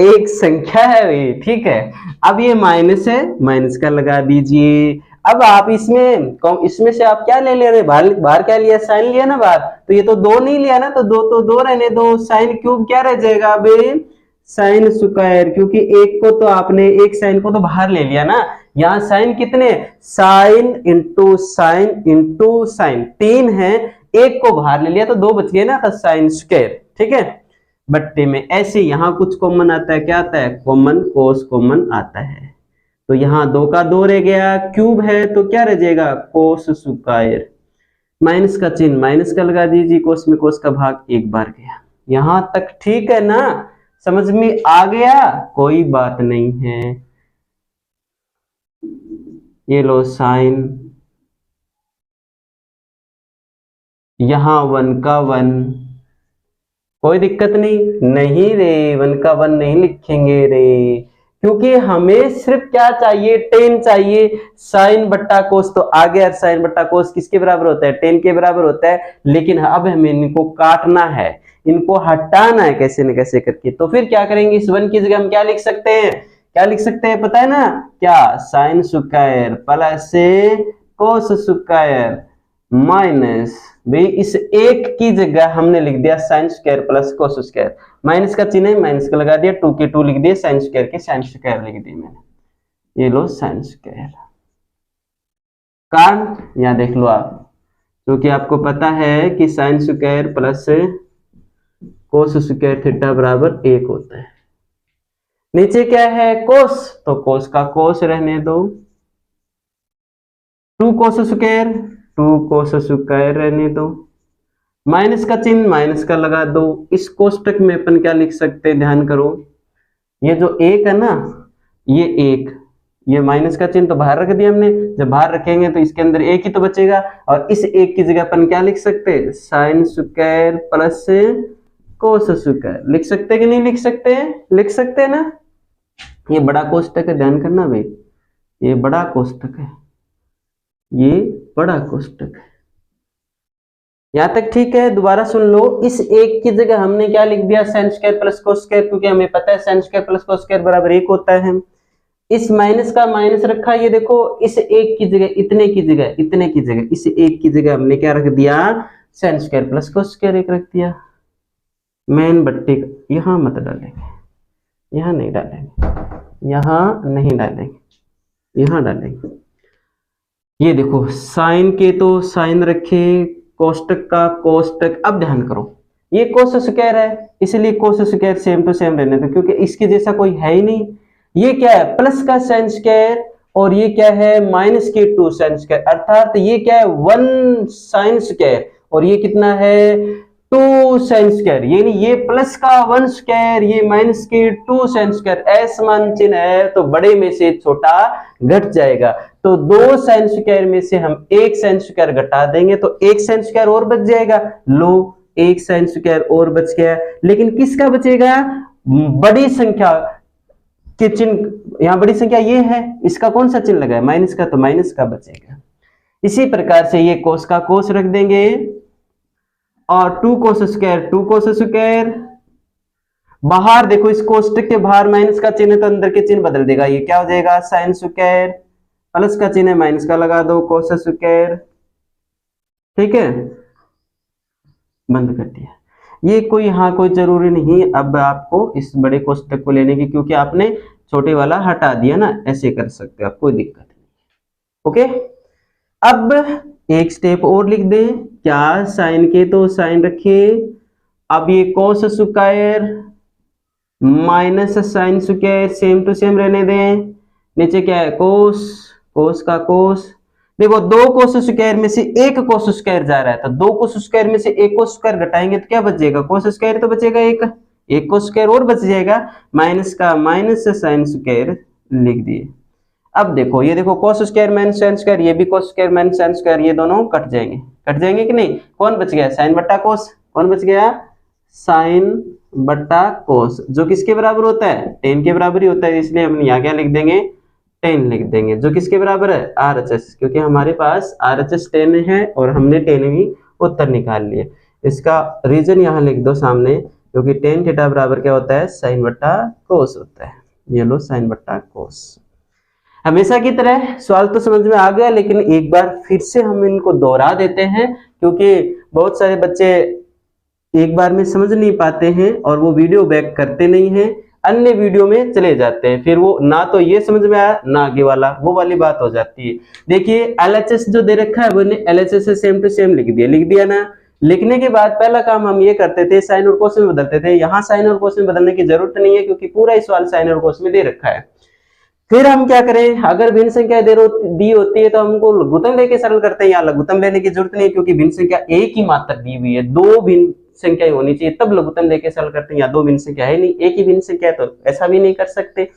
एक संख्या है भाई। ठीक है, अब ये माइनस है, माइनस का लगा दीजिए। अब आप इसमें से आप क्या ले ले रहे, बाहर क्या लिया, साइन लिया ना बाहर, तो ये तो 2 नहीं लिया ना, तो 2 रहने दो, साइन क्यूब क्या रह जाएगा अभी, साइन स्क्वायर, क्योंकि एक साइन को तो बाहर ले लिया ना। यहाँ साइन कितने, साइन इंटू साइन 3 है, एक को बाहर ले लिया तो 2 बच गए ना, तो साइन स्क्वायर। ठीक है, बट्टे में ऐसे यहाँ कुछ कॉमन आता है, क्या आता है, कॉमन कोस कॉमन आता है, तो यहाँ 2 का 2 रह गया, क्यूब है तो क्या रह जाएगा, कोस स्क्वायर। माइनस का चिन्ह, माइनस का लगा दीजिए, कोस में कोस का भाग एक बार गया। यहां तक ठीक है ना, समझ में आ गया, कोई बात नहीं है। ये लो साइन, यहां 1 का 1, कोई दिक्कत नहीं रे, 1 का 1 नहीं लिखेंगे रे, क्योंकि हमें सिर्फ क्या चाहिए, 10 चाहिए। साइन बट्टा कोस तो आ गया, साइन बट्टा कोस किसके बराबर होता है, 10 के बराबर होता है। लेकिन अब हमें इनको काटना है, इनको हटाना है कैसे न कैसे करके। तो फिर क्या करेंगे, इस 1 की जगह हम क्या लिख सकते हैं, क्या लिख सकते हैं पता है ना, क्या, sine square plus cos square minus, भाई इस एक की जगह हमने लिख दिया sine square plus cos square. Minus का चिन्ह है, माइनस का लगा दिया, 2 के 2 लिख दिए, साइन स्क्वायर के साइन स्क्वायर लिख दिए मैंने। ये लो साइन स्क्वायर, कारण यहां देख लो आप, क्योंकि आपको पता है कि sine square plus cos square theta बराबर 1 होता है। नीचे क्या है, कोस, तो कोस का कोस रहने दो, 2 कोस स्क्वायर, 2 कोस स्क्वायर रहने दो, माइनस का चिन्ह, माइनस का लगा दो। इस कोष्टक में अपन क्या लिख सकते हैं, ध्यान करो, ये जो 1 है ना, ये 1, ये माइनस का चिन्ह तो बाहर रख दिया हमने, जब बाहर रखेंगे तो इसके अंदर 1 ही तो बचेगा, और इस 1 की जगह अपन क्या लिख सकते हैं, sine square plus cos square. लिख सकते कि नहीं लिख सकते, लिख सकते हैं ना। ये बड़ा कोष्टक है, ध्यान करना भाई, ये बड़ा कोष्टक है, ये बड़ा कोष्टक है। यहां तक ठीक है, दोबारा सुन लो, इस 1 की जगह हमने क्या लिख दिया, sine square plus cos square, क्योंकि हमें पता है sine square plus cos square बराबर 1 होता है। इस माइनस का माइनस रखा, ये देखो इस एक की जगह इतने की जगह इतने की जगह इस एक की जगह हमने क्या रख दिया, sine square plus cos square एक रख दिया। मेन बट्टे यहां मत डालेंगे, यहां नहीं डालेंगे, यहां नहीं डालेंगे, यहां डालेंगे। ये देखो साइन के तो साइन रखे, कोष्टक का कोष्टक। अब ध्यान करो ये कोस स्क्वायर है इसलिए cos square same to same रहने दो क्योंकि इसके जैसा कोई है ही नहीं। ये क्या है, प्लस का साइन स्क्वायर और ये क्या है, माइनस के 2 साइन स्क्वायर, अर्थात ये क्या है 1 साइन स्क्वायर और ये कितना है 2 साइन स्क्वायर, यानी ये प्लस का 1 स्क्वायर ये माइनस के 2 साइन स्क्वायर। असमान चिन्ह है तो बड़े में से छोटा घट जाएगा, तो 2 साइन स्क्वायर में से हम 1 साइन स्क्वायर घटा देंगे तो 1 साइन स्क्वायर और बच जाएगा। लो 1 साइन स्क्वायर और बच गया, लेकिन किसका बचेगा, बड़ी संख्या के चिन्ह, यहां बड़ी संख्या ये है, इसका कौन सा चिन्ह लगा है, माइनस का, तो माइनस का बचेगा। इसी प्रकार से ये कोस का कोस रख देंगे और 2 कोस स्क्वायर 2 कोस स्क्वायर। बाहर देखो इस कोष्टक के बाहर माइनस का चिन्ह है तो अंदर के चिन्ह बदल देगा, ये क्या हो जाएगा साइन स्क्वायर, प्लस का चिन्ह है माइनस का लगा दो कोस स्क्वायर। ठीक है, बंद कर दिया। ये कोई यहाँ कोई जरूरी नहीं अब आपको इस बड़े कोष्टक को लेने की, क्योंकि आपने छोटे वाला हटा दिया ना, ऐसे कर सकते हो आप, कोई दिक्कत नहीं। ओके, अब एक स्टेप और लिख दें, क्या साइन के तो साइन रखिए, अब ये cos square minus sine square same to same रहने दें, नीचे क्या है कोस, कोस का कोस। देखो 2 कोस स्क्वायर में से 1 कोस स्क्वायर जा रहा है तो 2 कोस स्क्वायर में से 1 कोस स्क्वायर घटाएंगे तो क्या बच जाएगा, कोस स्क्वायर तो बचेगा, एक कोस स्क्वायर और बच जाएगा, माइनस का माइनस साइन स्क्वायर लिख दिए। अब देखो ये देखो कोस स्क्वायर माइनस साइन स्क्वायर, ये भी कोस स्क्वायर माइनस साइन स्क्वायर, ये दोनों कट जाएंगे, कट जाएंगे कि नहीं, कौन बच गया साइन बट्टा कोस, कौन बच गया साइन बट्टा कोस, जो किसके बराबर होता है 10 के बराबर ही होता है, इसलिए हम यहाँ क्या लिख देंगे 10 लिख देंगे, जो किसके बराबर है RHS, क्योंकि हमारे पास RHS 10 है और हमने 10 भी उत्तर निकाल लिया। इसका रीजन यहाँ लिख दो सामने, क्योंकि tan थीटा बराबर क्या होता है साइन बट्टा कोस होता है, ये लो साइन बट्टा कोस। हमेशा की तरह सवाल तो समझ में आ गया, लेकिन एक बार फिर से हम इनको दोहरा देते हैं क्योंकि बहुत सारे बच्चे एक बार में समझ नहीं पाते हैं और वो वीडियो बैक करते नहीं हैं, अन्य वीडियो में चले जाते हैं, फिर वो ना तो ये समझ में आया ना आगे वाला, वो वाली बात हो जाती है। देखिए LHS जो दे रखा है वो LHS से सेम टू सेम लिख दिया ना। लिखने के बाद पहला काम हम ये करते थे साइन और कोस में बदलते थे, यहाँ साइन और कोस में बदलने की जरूरत नहीं है क्योंकि पूरा ही सवाल साइन और कोस में दे रखा है। फिर हम क्या करें, अगर भिन्न संख्या दी होती है तो हमको लघुत्तम लेके सरल करते हैं, यहाँ लघुत्तम लेने की जरूरत नहीं है क्योंकि भिन्न संख्या एक ही मात्रा दी हुई है, 2 भिन्न संख्या होनी चाहिए तब लघुत्तम लेके सरल करते हैं, या 2 भिन्न संख्या है नहीं एक ही भिन्न संख्या है तो ऐसा भी नहीं कर सकते।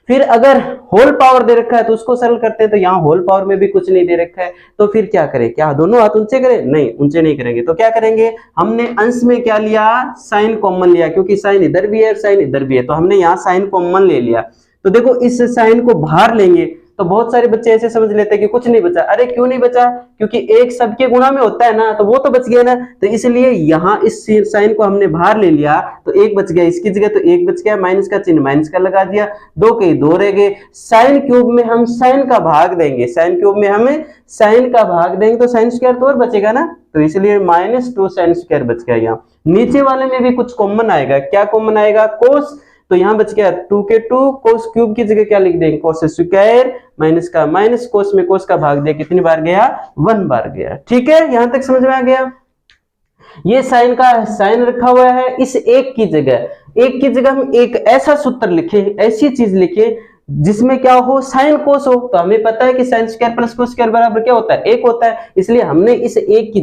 फिर अगर होल पावर दे रखा है तो उसको सरल करते हैं, तो यहाँ होल पावर में भी कुछ नहीं दे रखा है तो फिर क्या करें, क्या दोनों हाथ ऊंचे करें, नहीं ऊंचे नहीं करेंगे, तो क्या करेंगे, हमने अंश में क्या लिया साइन कॉमन लिया, क्योंकि साइन इधर भी है और साइन इधर भी है तो हमने यहाँ साइन कॉमन ले लिया। तो देखो इस साइन को बाहर लेंगे तो बहुत सारे बच्चे ऐसे समझ लेते हैं कि कुछ नहीं बचा, अरे क्यों नहीं बचा, क्योंकि एक सबके गुणा में होता है ना, तो वो तो बच गया ना, तो इसलिए यहाँ इस साइन को हमने बाहर ले लिया तो एक बच गया, इसकी जगह तो एक बच गया, माइनस का चिन्ह माइनस का लगा दिया, 2 के 2 रह गए। साइन क्यूब में हम साइन का भाग देंगे, साइन क्यूब में हमें साइन का भाग देंगे तो साइन स्क्वायर तो और बचेगा ना, तो इसलिए -2 साइन स्क्वायर बच गया। यहाँ नीचे वाले में भी कुछ कॉमन आएगा, क्या कॉमन आएगा कोस, तो यहां बच गया 2 के 2, कोस क्यूब की जगह क्या लिख देंगे कोस स्क्वायर, माइनस का माइनस, कोस में कोस का भाग दिया, कितनी बार गया 1 बार गया। ठीक है, यहां तक समझ में आ गया। ये साइन का साइन रखा हुआ है, इस एक की जगह हम एक ऐसा सूत्र लिखे, ऐसी चीज लिखे जिसमें क्या हो साइन कोस हो, तो हमें पता है कि sine square plus cos square बराबर क्या होता है 1 होता है, इसलिए हमने इस एक की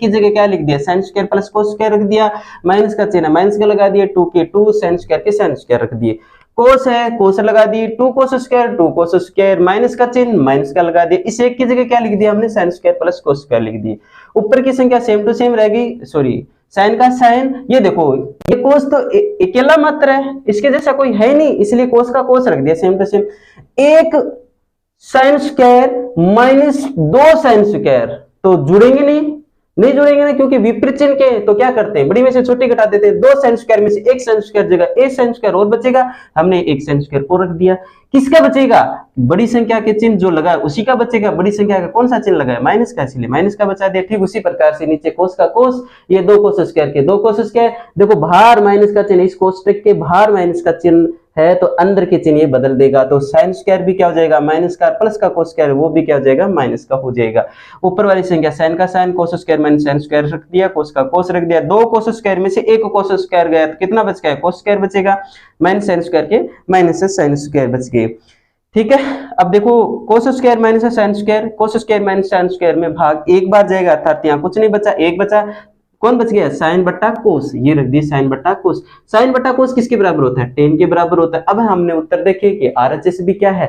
जगह क्या लिख दिया sine square plus cos square रख दिया, माइनस का चिन्ह माइनस का लगा दिया, 2 के 2 साइन स्क्वायर के साइन स्क्वायर रख दिए, कोस है कोस लगा दी 2 कोस स्क्वायर माइनस का चिन्ह माइनस का लगा दिया, इस एक की जगह क्या लिख दिया हमने sine square plus cos square लिख दिए, ऊपर की संख्या सेम टू सेम रहेगी, सॉरी साइन का साइन, ये देखो ये कोस तो अकेला मात्र है, इसके जैसा कोई है नहीं, इसलिए कोस का कोस रख दिया सेम टू सेम, एक साइन स्क्वायर -2 साइन स्क्वायर तो जुड़ेंगे नहीं, नहीं जोड़ेंगे ना, क्योंकि विपरीत चिन्ह के हैं, तो क्या करते हैं, बड़ी में से छोटी घटा देते हैं। 2 साइन स्क्वायर में से 1 साइन स्क्वायर जगह 1 साइन स्क्वायर और बचेगा, हमने 1 साइन स्क्वायर और रख दिया। किसका बचेगा, बड़ी संख्या के चिन्ह जो लगा है उसी का बचेगा। बड़ी संख्या का कौन सा चिन्ह लगा है, माइनस का, इसलिए माइनस का बचा दिया। ठीक उसी प्रकार से नीचे कोस का कोस, ये 2 कोस स्क्वायर के 2 कोस स्क्वायर, देखो बाहर माइनस का चिन्ह, इस कोष्टक के बाहर माइनस का चिन्ह है तो अंदर के चिन्ह ये बदल देगा, तो साइन स्क्वायर भी क्या हो जाएगा माइनस का, प्लस का कोस स्क्वायर वो भी क्या हो जाएगा माइनस का हो जाएगा। ऊपर वाली संख्या साइन का sine, cos square minus sine square रख दिया, कोस का कोस रख दिया। 2 कोस स्क्वायर में से 1 कोस स्क्वायर गया तो कितना बच गया, कोस स्क्वायर बचेगा, माइनस साइन स्क्वायर के माइनस से साइन स्क्वायर बच गए। ठीक है, अब देखो कोस स्क्वायर माइनस साइन स्क्वायर, कोस स्क्वायर माइनस साइन स्क्वायर में भाग एक बार जाएगा, अर्थात यहाँ कुछ नहीं बचा, एक बचा, कौन बच गया, साइन बट्टा कोस, ये रख दिए साइन बट्टा कोस। साइन बट्टा कोस किसके बराबर होता है, tan के बराबर होता है। अब हमने उत्तर देखे कि RHS भी क्या है,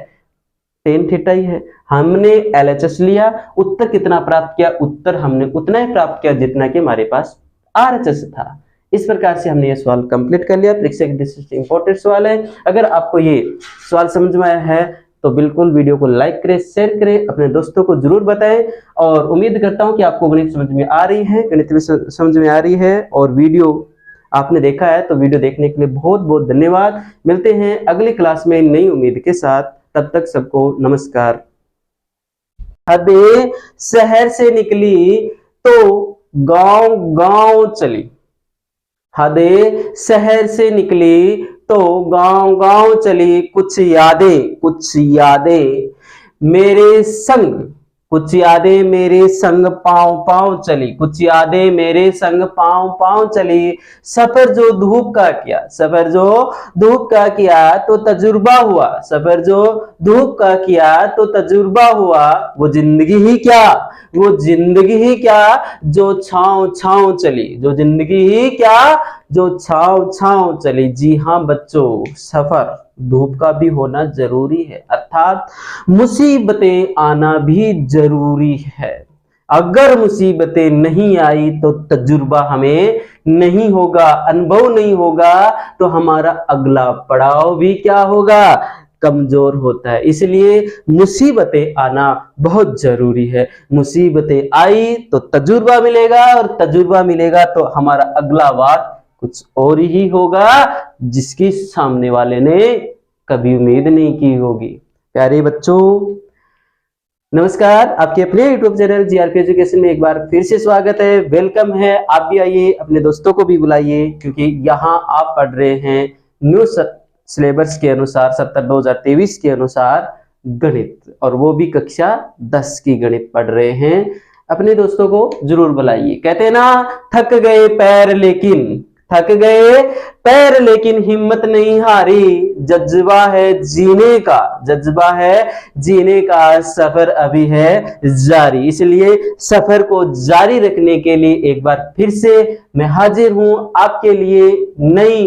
tan थीटा ही है। हमने LHS लिया, उत्तर कितना प्राप्त किया, उत्तर हमने उतना ही प्राप्त किया जितना कि हमारे पास RHS था। इस प्रकार से हमने ये सवाल कंप्लीट कर लिया। परीक्षा की दृष्टि से इंपॉर्टेंट सवाल है। अगर आपको ये सवाल समझ में आया है तो बिल्कुल वीडियो को लाइक करें, शेयर करें, अपने दोस्तों को जरूर बताएं, और उम्मीद करता हूं कि आपको गणित समझ में आ रही है, गणित में समझ में आ रही है, और वीडियो आपने देखा है तो वीडियो देखने के लिए बहुत बहुत धन्यवाद। मिलते हैं अगली क्लास में नई उम्मीद के साथ, तब तक सबको नमस्कार। हदें शहर से निकली तो गांव गांव चली, हदें शहर से निकली तो गांव गांव चली, कुछ यादें मेरे संग, कुछ यादें मेरे संग पांव पांव चली, कुछ यादें मेरे संग पांव पांव चली। सफर जो धूप का किया, सफर जो धूप का किया तो तजुर्बा हुआ, सफर जो धूप का किया तो तजुर्बा हुआ। वो जिंदगी ही क्या, वो जिंदगी ही क्या जो छांव छांव चली, जो जिंदगी ही क्या जो छांव छांव चली। जी हाँ बच्चों, सफर धूप का भी होना जरूरी है, अर्थात मुसीबतें आना भी जरूरी है। अगर मुसीबतें नहीं आई तो तजुर्बा हमें नहीं होगा, अनुभव नहीं होगा, तो हमारा अगला पड़ाव भी क्या होगा, कमजोर होता है। इसलिए मुसीबतें आना बहुत जरूरी है। मुसीबतें आई तो तजुर्बा मिलेगा, और तजुर्बा मिलेगा तो हमारा अगला बात कुछ और ही होगा जिसकी सामने वाले ने कभी उम्मीद नहीं की होगी। प्यारे बच्चों नमस्कार, आपके अपने YouTube चैनल GRP एजुकेशन में एक बार फिर से स्वागत है, वेलकम है। आप भी आइए, अपने दोस्तों को भी बुलाइए, क्योंकि यहाँ आप पढ़ रहे हैं न्यू सिलेबस के अनुसार 70/2023 के अनुसार गणित, और वो भी कक्षा 10 की गणित पढ़ रहे हैं। अपने दोस्तों को जरूर बुलाइए। कहते हैं ना, थक गए पैर लेकिन, थक गए पैर लेकिन हिम्मत नहीं हारी, जज्बा है जीने का, जज्बा है जीने का, सफर अभी है जारी। इसलिए सफर को जारी रखने के लिए एक बार फिर से मैं हाजिर हूं आपके लिए नई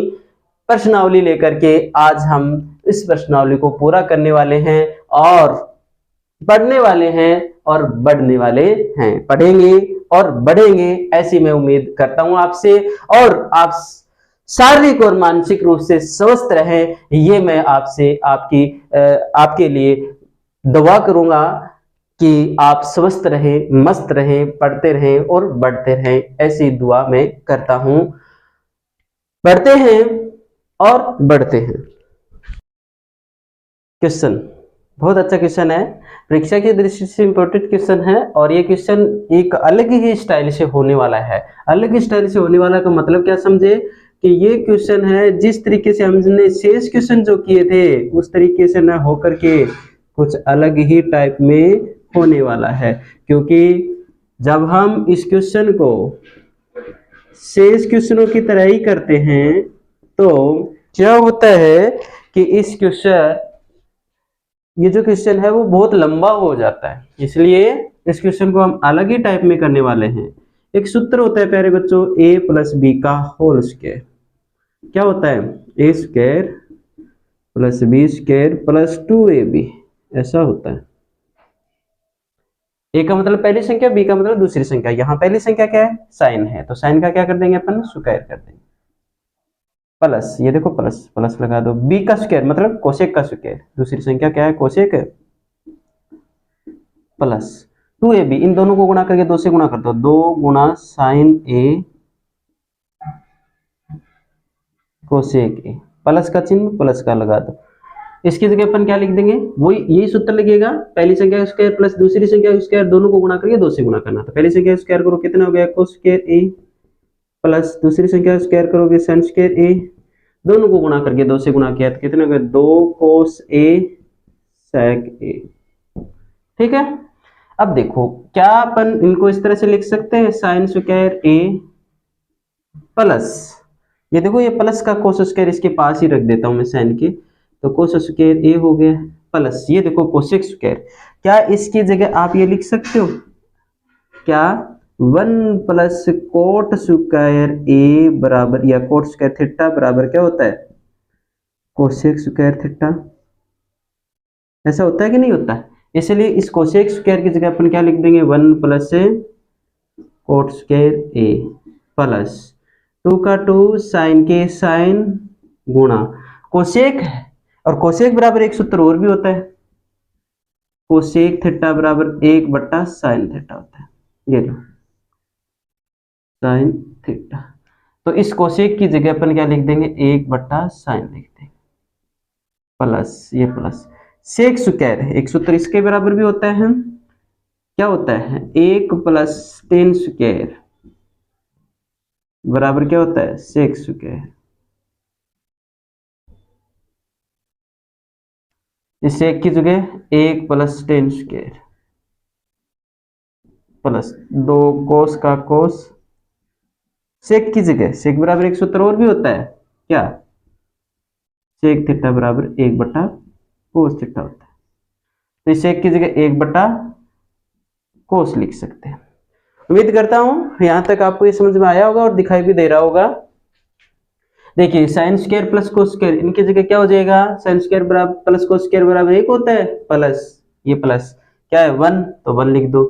प्रश्नावली लेकर के। आज हम इस प्रश्नावली को पूरा करने वाले हैं और पढ़ने वाले हैं और बढ़ने वाले हैं, पढ़ेंगे और बढ़ेंगे, ऐसी मैं उम्मीद करता हूं आपसे। और आप शारीरिक और मानसिक रूप से स्वस्थ रहें, ये मैं आपसे आपके लिए दुआ करूंगा कि आप स्वस्थ रहें, मस्त रहें, पढ़ते रहें और बढ़ते रहें, ऐसी दुआ मैं करता हूं। पढ़ते हैं और बढ़ते हैं। क्वेश्चन बहुत अच्छा क्वेश्चन है, परीक्षा की दृष्टि से इंपॉर्टेंट क्वेश्चन है, और ये क्वेश्चन एक अलग ही स्टाइल से होने वाला है। अलग स्टाइल से होने वाला का मतलब क्या समझे, कि ये क्वेश्चन है जिस तरीके से हमने शेष क्वेश्चन जो किए थे उस तरीके से न होकर के कुछ अलग ही टाइप में होने वाला है। क्योंकि जब हम इस क्वेश्चन को शेष क्वेश्चनों की तरह ही करते हैं तो क्या होता है कि इस क्वेश्चन, ये जो क्वेश्चन है वो बहुत लंबा हो जाता है, इसलिए इस क्वेश्चन को हम अलग ही टाइप में करने वाले हैं। एक सूत्र होता है प्यारे बच्चों, a+b का होल स्क्वायर। क्या होता है, a² + b² + 2ab, ऐसा होता है। a का मतलब पहली संख्या, b का मतलब दूसरी संख्या। यहाँ पहली संख्या क्या है, साइन है, तो साइन का क्या कर देंगे अपन, स्क्वायर कर देंगे, प्लस, ये देखो प्लस प्लस लगा दो, b का स्क्वायर मतलब कोसेक का स्क्वायर, दूसरी संख्या क्या है कोसेक प्लस, 2ab, इन दोनों को गुणा करके 2 से गुणा कर दो, 2 गुणा sine A cosec A, plus का चिन्ह प्लस का लगा दो। इसकी जगह अपन क्या लिख देंगे, वही यही सूत्र लगेगा, पहली संख्या का स्क्वायर प्लस दूसरी संख्या का स्क्वायर, दोनों को गुणा करके 2 से गुणा करना। तो पहली संख्या का स्क्वायर करो, कितना हो गया कोस स्क्वायर ए, प्लस दूसरी संख्या का स्क्वायर करोगे साइन स्क्वायर ए, दोनों को गुणा करके 2 से गुणा किया तो कितना हो गया 2 कोस ए सेक ए। ठीक है, अब देखो क्या अपन इनको इस तरह से लिख सकते हैं, साइन स्क्वायर ए प्लस, ये देखो ये प्लस का कोस स्क्वायर इसके पास ही रख देता हूं मैं साइन के, तो कोस स्क्वायर ए हो गया प्लस ये देखो कोसेक स्क्वायर, क्या इसकी जगह आप ये लिख सकते हो क्या 1 प्लस कोट स्क्वायर ए बराबर, या कोट स्क्वायर थीटा बराबर क्या होता है कोसेक स्क्वायर थीटा, ऐसा होता है कि नहीं होता है। इसलिए इस कोसेक स्क्वायर की जगह अपन क्या लिख देंगे 1 प्लस कोट स्क्वायर ए प्लस 2 का 2 साइन के साइन गुणा कोसेक है, और कोसेक बराबर एक सूत्र और भी होता है, कोसेक थीटा बराबर 1 बट्टा साइन थीटा होता है, ये लो साइन थीटा। तो इस कोसेक की जगह अपन क्या लिख देंगे 1 बट्टा साइन लिख देंगे प्लस ये प्लस सेक स्क्वायर है, एक सूत्र इसके बराबर भी होता है, क्या होता है 1 प्लस टेन स्क्वायर बराबर क्या होता है सेक स्क्वायर। इस सेक की जगह 1 प्लस टेन स्क्वायर प्लस 2 कोस का कोस, सेक की जगह सेक बराबर एक सूत्र और भी होता है, क्या सेक थीटा बराबर 1 बटा कोस थीटा होता है, तो इस सेक की जगह 1 बटा कोस लिख सकते हैं। उम्मीद करता हूं यहां तक आपको ये समझ में आया होगा और दिखाई भी दे रहा होगा। देखिए sine square plus cos square, इनकी जगह क्या हो जाएगा साइन स्क्वायर बराबर प्लस कोस स्क्वायर बराबर 1 होता है, प्लस ये प्लस क्या है 1 तो 1 लिख दो,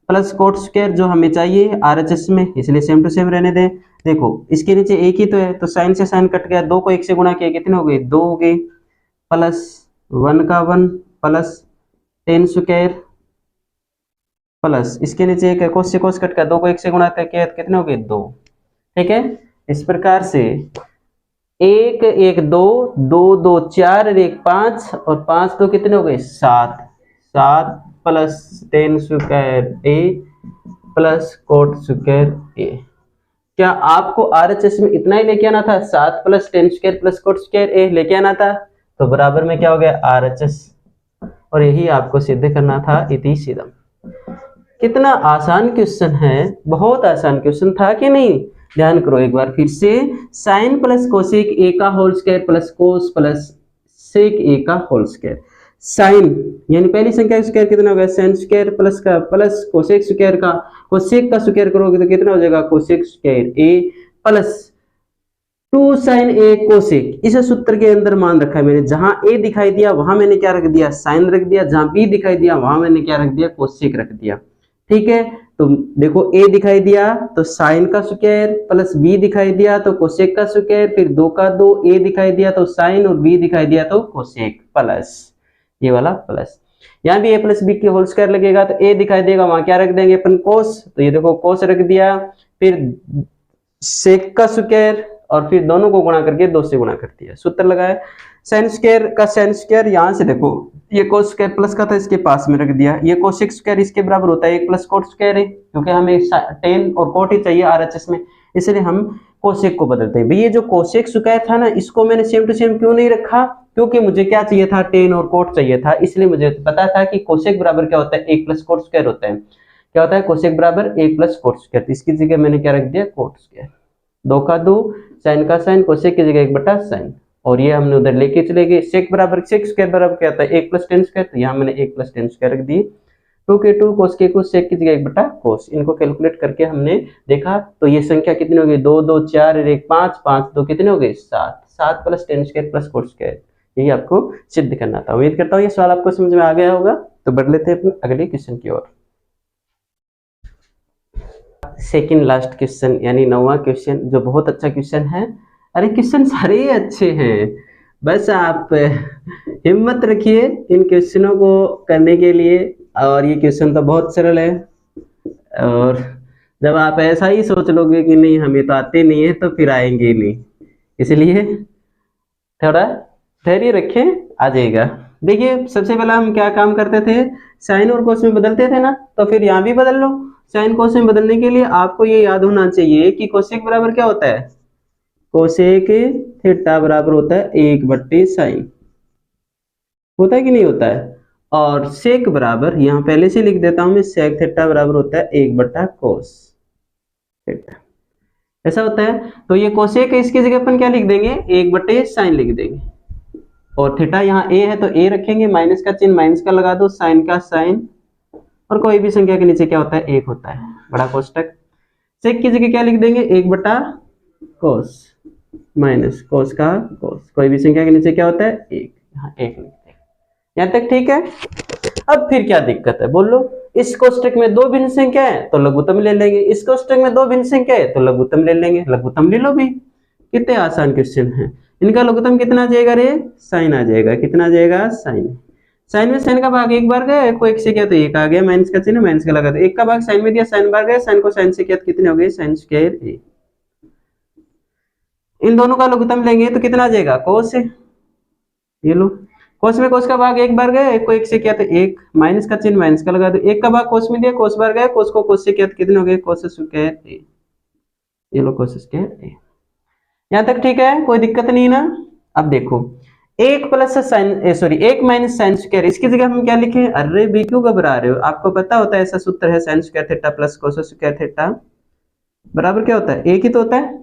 प्लस कोट स्क्वायर जो हमें चाहिए आरएचएस में, इसलिए सेम टू सेम रहने दें। देखो इसके नीचे एक ही तो है, तो साइन से साइन कट गया, 2 को 1 से गुणा किया कितने हो गए 2 हो गए, प्लस 1 का 1 प्लस टेन स्क्वायर प्लस इसके नीचे एक कोस से कोस कट गया, 2 को 1 से गुणा किया कितने हो गए 2। ठीक है, इस प्रकार से 1 1 2 2 2 4 1 5 और 5 2 कितने हो गए 7 7 प्लस टेन स्क्वायर ए प्लस कोट स्क्वायर ए। क्या आपको आरएचएस में इतना ही लेके आना था 7 plus tan square plus cot square A लेके आना था, तो बराबर में क्या हो गया आरएचएस, और यही आपको सिद्ध करना था इति सिद्धम। कितना आसान क्वेश्चन है, बहुत आसान क्वेश्चन था कि नहीं, ध्यान करो एक बार फिर से, साइन प्लस कोसेक ए का whole square plus cos plus sec A का होल स्क्वायर, साइन यानी पहली संख्या का स्क्वायर कितना हो गया साइन स्क्वायर प्लस का प्लस कोसेक स्क्वायर का, कोसेक का स्क्वायर करोगे तो कितना हो जाएगा cosec square A plus 2 sign A cosec. इस सूत्र के अंदर मान रखा है मैंने, जहां ए दिखाई दिया वहां मैंने क्या रख दिया साइन रख दिया, जहां बी दिखाई दिया वहां मैंने क्या रख दिया कोसेक रख दिया। ठीक है, तो देखो ए दिखाई दिया तो साइन का स्क्वायर प्लस बी दिखाई दिया तो कोसेक का स्क्वायर, फिर 2 का 2 ए दिखाई दिया तो साइन और बी दिखाई दिया तो कोसेक प्लस ये वाला प्लस, यहाँ भी ए प्लस बी की होल स्क्वायर लगेगा तो ए दिखाई देगा वहां क्या रख देंगे अपन कोस, तो ये देखो कोस रख दिया, फिर सेक का स्क्वायर और फिर दोनों को गुणा करके 2 से गुणा कर दिया, सूत्र लगाया साइन स्क्वायर का साइन स्क्वायर, यहां से देखो ये कोस स्क्वायर प्लस का था इसके पास में रख दिया, ये कोसेक स्क्वायर इसके बराबर होता है 1 प्लस कोट स्क्वायर है, क्योंकि हमें टेन और कोट ही चाहिए आरएचएस में, इसलिए हम कोसेक को बदलते हैं। भाई ये जो कोसेक स्क्वायर था ना, इसको मैंने सेम टू सेम क्यों नहीं रखा, क्योंकि मुझे क्या चाहिए था टेन और कोट चाहिए था, इसलिए मुझे पता था कि कोसेक बराबर क्या होता है 1 प्लस कोट स्क्वायर होता है, क्या होता है कोसेक बराबर 1 प्लस कोट स्क्वायर, इसकी जगह मैंने क्या रख दिया कोट स्क्वायर, 2 का 2 साइन का साइन कोसेक की जगह 1 बटा साइन, और ये हमने उधर लेके चले गए, सेक बराबर सेक स्क्वायर बराबर क्या होता है 1 प्लस टेन स्क्वायर, तो यहाँ मैंने 1 प्लस टेन स्क्वायर रख दिए, 2 के 2 कोस के कोस सेक की जगह 1 बटा कोस, इनको कैलकुलेट करके हमने देखा तो ये संख्या कितनी हो गई 2 2 4 1 5 5 2 कितने हो गए 7 7 plus tan square plus cot square, यही आपको सिद्ध करना था। उम्मीद करता हूँ ये सवाल आपको समझ में आ गया होगा, तो बढ़ लेते हैं अपने अगले क्वेश्चन की ओर। सेकंड लास्ट क्वेश्चन यानी 9वां क्वेश्चन, जो बहुत अच्छा क्वेश्चन है, अरे क्वेश्चन सारे ही अच्छे हैं, बस आप हिम्मत रखिए इन क्वेश्चनों को करने के लिए, और ये क्वेश्चन तो बहुत सरल है। और जब आप ऐसा ही सोच लोगे कि नहीं हमें तो आते नहीं है तो फिर आएंगे ही नहीं, इसलिए थोड़ा धैर्य रखें, आ जाएगा। देखिए सबसे पहला हम क्या काम करते थे, साइन और कोस में बदलते थे ना, तो फिर यहाँ भी बदल लो। साइन कोस में बदलने के लिए आपको ये याद होना चाहिए कि कोसेक बराबर क्या होता है, कोसेक थीटा बराबर होता है 1/sin, होता है कि नहीं होता है। और सेक बराबर यहाँ पहले से लिख देता हूं मैं, सेक थीटा बराबर होता है 1/cos थीटा, ऐसा होता है। तो ये कोसेक है, इसकी जगह अपन क्या लिख देंगे, 1/sin लिख देंगे। और थीटा यहाँ a है तो a रखेंगे, माइनस का चिन्ह माइनस का लगा दो, साइन का साइन, और कोई भी संख्या के नीचे क्या होता है, 1 होता है, बड़ा कोष्टक। सेक की जगह क्या लिख देंगे, 1/cos माइनस कोस का कोस, कोई भी संख्या के नीचे क्या होता है, 1, यहाँ 1 लिख देंगे। यहाँ तक ठीक है। अब फिर क्या दिक्कत है बोल लो, इस कोष्टक में दो भिन्न संख्या है तो लघुत्तम ले लेंगे, इस कोष्टक में दो भिन्न संख्या है तो लघुत्तम ले लेंगे, लघुत्तम ले लो भी। कितने आसान क्वेश्चन है। इनका लघुत्तम कितना आ जाएगा रे, साइन आ जाएगा, कितना आ जाएगा, साइन। साइन में साइन का भाग एक बार गया, को एक से किया तो एक आ गया, माइनस का चिन्ह माइनस का लगा दो, एक का भाग साइन में दिया, साइन बार गया, साइन को साइन से किया तो कितने हो गए, साइन स्क्वायर ए। इन दोनों का लघुत्तम लेंगे तो कितना आ जाएगा, कोस है, ये लो, कोस में कोस का भाग एक बार गया, एक को एक से किया तो एक, माइनस का चिन्ह माइनस का लगा दो, एक का भाग कोस में दिया, कोस बार गया, कोस को कोस से किया तो कितने हो गए, कोस स्क्वायर ए, ये लो कोस स्क्वायर ए। यहाँ तक ठीक है, कोई दिक्कत नहीं ना। अब देखो, एक प्लस साइन सॉरी एक माइनस साइन स्क्वायर, इसकी जगह हम क्या लिखें, अरे भी क्यों घबरा रहे हो, आपको पता होता है ऐसा सूत्र है, sign square theta plus cos square theta बराबर क्या होता है, एक ही तो होता है।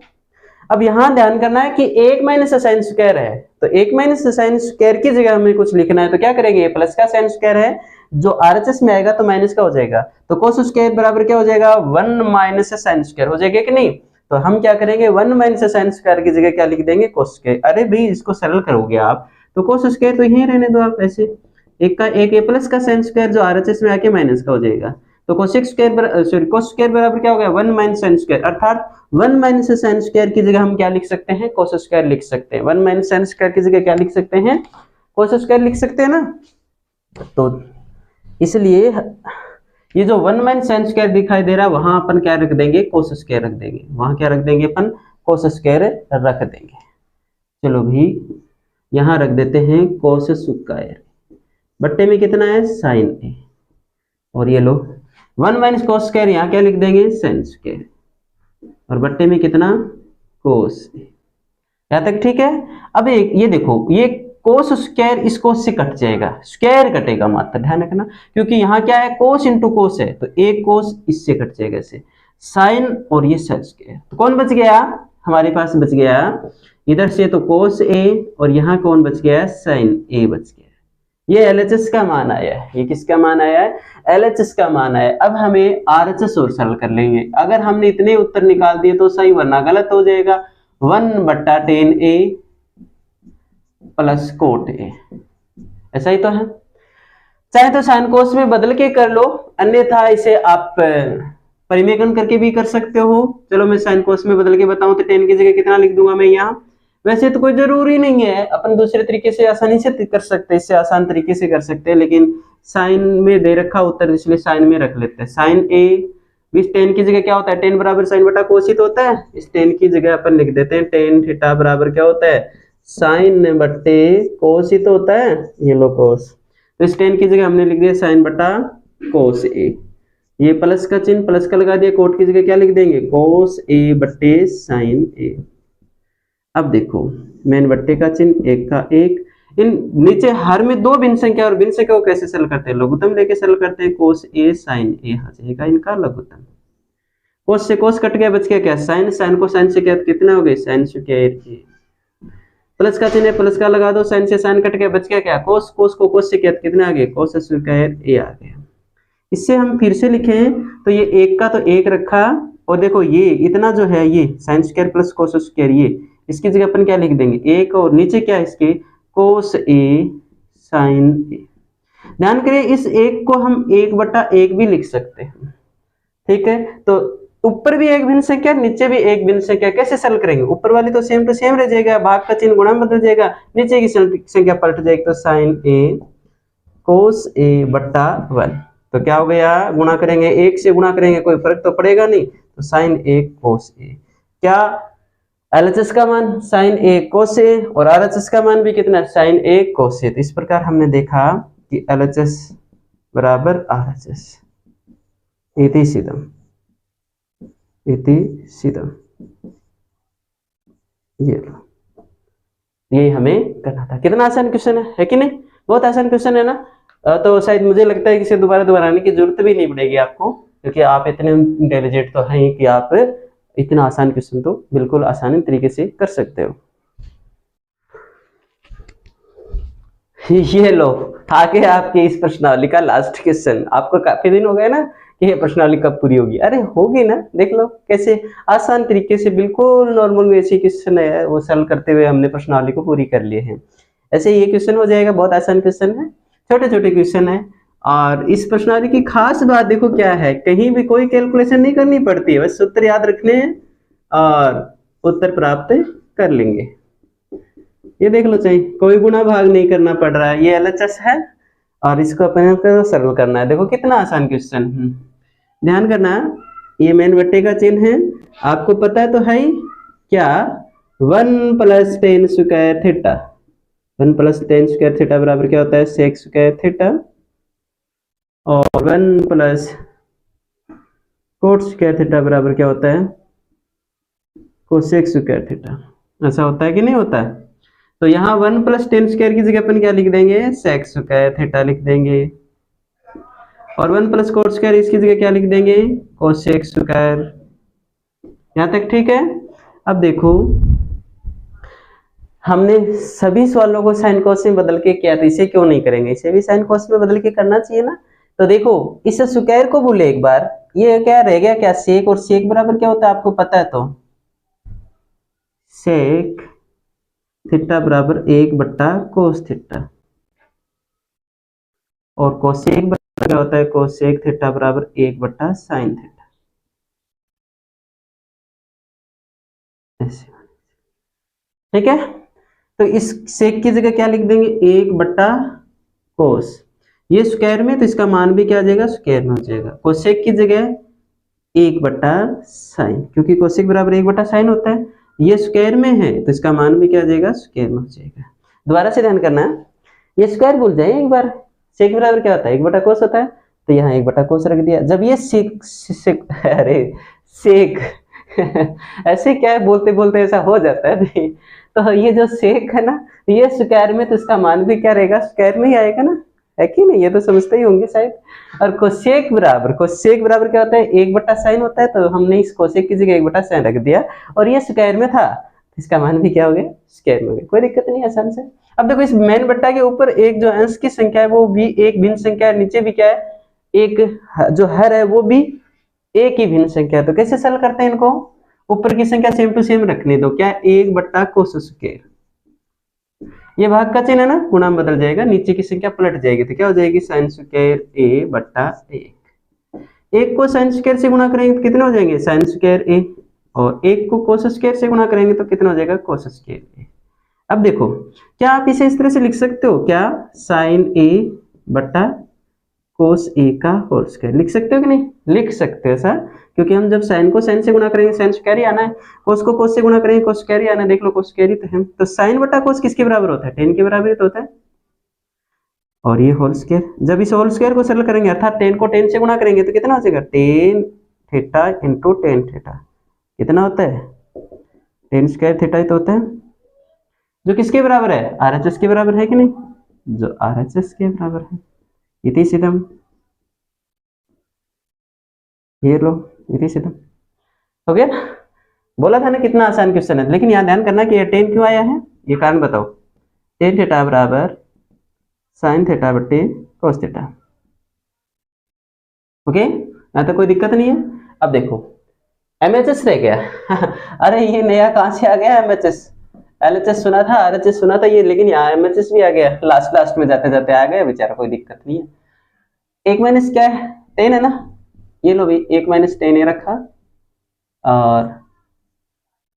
अब यहाँ ध्यान करना है कि एक माइनस साइन स्क्वायर है, तो एक माइनस साइन स्क्वायर की जगह हमें कुछ लिखना है, तो क्या करेंगे, प्लस का साइन स्क्वायर है जो आरएचएस में आएगा तो माइनस का हो जाएगा, तो कोस स्क्वायर बराबर क्या हो जाएगा, 1 माइनस साइन स्क्वायर हो जाएगा कि नहीं। तो हम क्या करेंगे, 1 माइनस साइन स्क्वायर की जगह क्या लिख देंगे, कोस स्क्वायर। अरे भाई इसको सरल करोगे आप तो कोस स्क्वायर तो यहीं रहने दो आप, ऐसे एक का एक ए प्लस का साइन स्क्वायर जो आरएचएस में आके माइनस का हो जाएगा, तो cosec square sorry cos square बराबर क्या हो गया, 1 माइनस साइन स्क्वायर, अर्थात 1 माइनस साइन स्क्वायर की जगह हम क्या लिख सकते हैं, कोस स्क्वायर लिख सकते हैं। 1 माइनस साइन स्क्वायर की जगह क्या लिख सकते हैं, कोस स्क्वायर लिख सकते हैं ना। तो इसलिए ये जो 1 माइनस साइन स्क्वायर दिखाई दे रहा है वहां अपन क्या रख देंगे, कोस स्क्वायर रख देंगे, वहां क्या रख देंगे अपन, कोस स्क्वायर रख देंगे। चलो भी यहां रख देते हैं कोस स्क्वायर, बट्टे में कितना है, साइन ए, और ये लो 1 माइनस कोस स्क्वायर, यहाँ क्या लिख देंगे, साइन स्क्वायर, और बट्टे में कितना, कोस ए। यहाँ तक ठीक है। अब एक ये देखो, ये कोस स्क्वायर इस कोस से कट जाएगा, स्क्वायर कटेगा मात्र, ध्यान रखना, क्योंकि यहाँ क्या है, कोस इंटू कोस है, तो एक कोस इससे कट जाएगा ऐसे, साइन और ये साइन स्क्वायर, तो कौन बच गया हमारे पास, बच गया इधर से तो कोस ए, और यहाँ कौन बच गया, साइन ए बच गया। ये एलएचएस का मान आया है, ये किसका मान आया है, एलएचएस का मान आया है। अब हमें आरएचएस और सरल कर लेंगे, अगर हमने इतने उत्तर निकाल दिए तो सही, वरना गलत हो जाएगा। 1/10 ए प्लस कोट ए, ऐसा ही तो है। चाहे तो साइन कोस में बदल के कर लो, अन्यथा इसे आप परिमेयकरण करके भी कर सकते हो। चलो मैं साइन कोस में बदल के बताऊं तो 10 की जगह कितना लिख दूंगा मैं यहाँ, वैसे तो कोई जरूरी नहीं है, अपन दूसरे तरीके से आसानी से कर सकते हैं, इससे आसान तरीके से कर सकते हैं, लेकिन साइन में दे रखा उत्तर इसलिए साइन में रख लेते हैं। साइन ए, इस 10 की जगह क्या होता है, 10 बराबर साइन बटा कोस ही तो होता है, इस 10 की जगह अपन लिख देते हैं tan थीटा बराबर क्या होता है, साइन बटे कोस ही तो होता है, ये लो कोस, तो इस 10 की जगह हमने लिख दिया साइन बटा कोस ए, ये प्लस का चिन्ह प्लस का लगा दिया, कोट की जगह क्या लिख देंगे, कोस ए बटे साइन ए। अब देखो मेन बट्टे का चिन्ह, एक का एक, इन नीचे हर में दो भिन्न संख्या, और भिन्न संख्या को कैसे सरल करते हैं, लघुत्तम लेके सरल करते हैं, कोस ए साइन ए आ जाएगा इनका लघुत्तम। कोस से कोस कट गया, बच गया क्या, साइन, साइन को साइन से क्या कितना हो गए, साइन स्क्वायर ए, प्लस का चिन्ह प्लस का लगा दो, साइन से साइन कट गया, बच गया क्या, कोस, कोस को कोस से क्या कितना आ गया, कोस स्क्वायर ए आ गया। इससे हम फिर से लिखें तो ये एक का तो एक रखा, और देखो ये इतना जो है ये sine square plus cos square, ये इसकी जगह अपन क्या लिख देंगे, एक, और नीचे क्या है इसके, कोस ए साइन ए। ध्यान करिए इस एक को हम 1/1 भी लिख सकते हैं, ठीक है। तो ऊपर भी एक भिन्न संख्या, नीचे भी एक भिन्न संख्या, कैसे सरल करेंगे, ऊपर वाली तो सेम टू सेम रह जाएगा, भाग का चिन्ह गुणा में बदल जाएगा, नीचे की संख्या पलट जाएगी, तो साइन ए कोस ए बटा 1, तो क्या हो गया, गुणा करेंगे, 1 से गुणा करेंगे, कोई फर्क तो पड़ेगा नहीं, तो साइन ए कोस ए। क्या एलएचएस का मान साइन ए कोस ए और आरएचएस का मान भी कितना, साइन ए कोस ए। तो इस प्रकार हमने देखा कि एलएचएस बराबर आरएचएस। इति सिद्धम, इति सिद्धम। ये लो, यही हमें करना था। कितना आसान क्वेश्चन है कि नहीं, बहुत आसान क्वेश्चन है ना। तो शायद मुझे लगता है कि इसे दोबारा दोहराने की जरूरत भी नहीं पड़ेगी आपको, क्योंकि आप इतने इंटेलिजेंट तो हैं कि आप इतना आसान क्वेश्चन तो बिल्कुल आसानी तरीके से कर सकते हो। ये लो आगे आपके इस प्रश्नावली का लास्ट क्वेश्चन। आपको काफी दिन हो गए ना कि ये प्रश्नावली कब पूरी होगी, अरे होगी ना, देख लो कैसे आसान तरीके से बिल्कुल नॉर्मल में ऐसे क्वेश्चन है वो सॉल्व करते हुए हमने प्रश्नावली को पूरी कर लिए हैं। ऐसे ये क्वेश्चन हो जाएगा, बहुत आसान क्वेश्चन है, छोटे छोटे क्वेश्चन है। और इस प्रश्नावली की खास बात देखो क्या है, कहीं भी कोई कैलकुलेशन नहीं करनी पड़ती है, बस सूत्र याद रखने हैं और उत्तर प्राप्त कर लेंगे। ये देख लो, चाहिए कोई गुणा भाग नहीं करना पड़ रहा है, ये एलएचएस है और इसको अपने को सरल करना है। देखो कितना आसान क्वेश्चन। ध्यान करना, ये मेन बट्टे का चिन्ह है, आपको पता है तो है ही क्या, 1 + tan square theta, 1 + tan square theta बराबर क्या होता है, sec स्क्वायर थीटा, और 1 + cot स्क्वायर थीटा बराबर क्या होता है, cosec स्क्वायर थीटा। ऐसा होता है कि नहीं होता है। तो यहाँ 1 + tan स्क्वायर की जगह अपन क्या लिख देंगे, sec स्क्वायर थीटा लिख देंगे, और 1 + cot स्क्वायर इसकी जगह क्या लिख देंगे, cosec स्क्वायर। यहाँ तक ठीक है। अब देखो हमने सभी सवालों को साइन कॉस में बदल के किया, तो इसे क्यों नहीं करेंगे, इसे भी साइन कॉस में बदल के करना चाहिए ना। तो देखो इस स्क्वायर को भूले एक बार, ये क्या रह गया, क्या सेक, और सेक बराबर क्या होता है आपको पता है, तो सेक थीटा बराबर 1/cos थीटा, और कोसेक बराबर क्या होता है, कोसेक थीटा बराबर 1/sin थीटा। ठीक है, तो इस सेक की जगह क्या लिख देंगे, 1/cos, ये स्क्वायर में तो इसका मान भी क्या आ जाएगा, स्क्वायर में हो जाएगा। कोसेक की जगह 1/sin, क्योंकि कोसेक बराबर 1/sin होता है, ये स्क्वायर में है तो इसका मान भी क्या आ जाएगा, स्क्वायर में हो जाएगा। दोबारा से ध्यान करना, ये स्क्वायर भूल जाए एक बार, सेक बराबर क्या होता है, 1/cos होता है, तो यहाँ 1/cos रख दिया। जब ये सेक अरे सेक ऐसे क्या है, बोलते बोलते ऐसा हो जाता है नहीं। तो ये जो सेक है ना, ये स्क्वायर में तो इसका मान भी क्या रहेगा, स्क्वायर में ही आएगा ना, है कि नहीं, ये तो समझते ही होंगे शायद। और कोसेक बराबर क्या होता है, 1/sin होता है, तो हमने इस कोसेक की जगह 1/sin रख दिया, और ये स्क्वायर में था, इसका मान भी क्या हो गया, स्क्वायर में हो गया। कोई दिक्कत नहीं, आसान से। अब देखो इस मेन बट्टा के ऊपर एक जो अंश की संख्या है वो भी एक भिन्न संख्या है, नीचे भी क्या है, एक जो हर है वो भी एक ही भिन्न संख्या है। तो कैसे सॉल्व करते हैं इनको, ऊपर की संख्या सेम टू सेम रखने दो, क्या 1/cos स्क्वायर, ये भाग का चिन्ह है ना, गुणा में बदल जाएगा, नीचे की संख्या पलट जाएगी, तो क्या हो जाएगी, sin स्क्वायर a/1। एक को sin स्क्वायर से गुणा करेंगे तो कितने हो जाएंगे, sin स्क्वायर a, और एक को cos स्क्वायर से गुणा करेंगे तो कितना हो जाएगा, cos स्क्वायर a। अब देखो क्या आप इसे इस तरह से लिख सकते हो, क्या sin a/cos a का होल स्क्वायर लिख सकते हो कि नहीं, लिख सकते हो सर, क्योंकि हम जब sin को sin से गुणा करेंगे sin स्क्वायर ही आना है, cos को cos से गुणा करेंगे cos स्क्वायर ही आना है। देख लो cos स्क्वायर ही तो है, तो sin/cos किसके बराबर होता है, tan के बराबर ही तो होता है। और ये होल स्क्वायर, जब इस होल स्क्वायर को सरल करेंगे अर्थात tan को tan से गुणा करेंगे तो कितना हो जाएगा, tan theta into tan theta, कितना होता है, tan स्क्वायर थीटा ही तो होता है, जो किसके बराबर है, RHS के बराबर है कि नहीं, जो RHS के बराबर है। इति सिद्धम, ये लो इति सिद्धम, हो गया। बोला था ना कितना आसान क्वेश्चन है, लेकिन यहाँ ध्यान करना कि ये tan क्यों आया है, ये कारण बताओ, tan थीटा बराबर sin थीटा बटे cos थीटा। ओके, यहाँ तक कोई दिक्कत नहीं है। अब देखो MHS रह गया अरे ये नया कहाँ से आ गया MHS, LHS सुना था, RHS सुना था ये, लेकिन यहाँ MHS भी आ गया, लास्ट में जाते जाते आ गया बेचारा, कोई दिक्कत नहीं है। 1 - क्या है, tan है ना, ये लो भाई 1 - tan ए रखा, और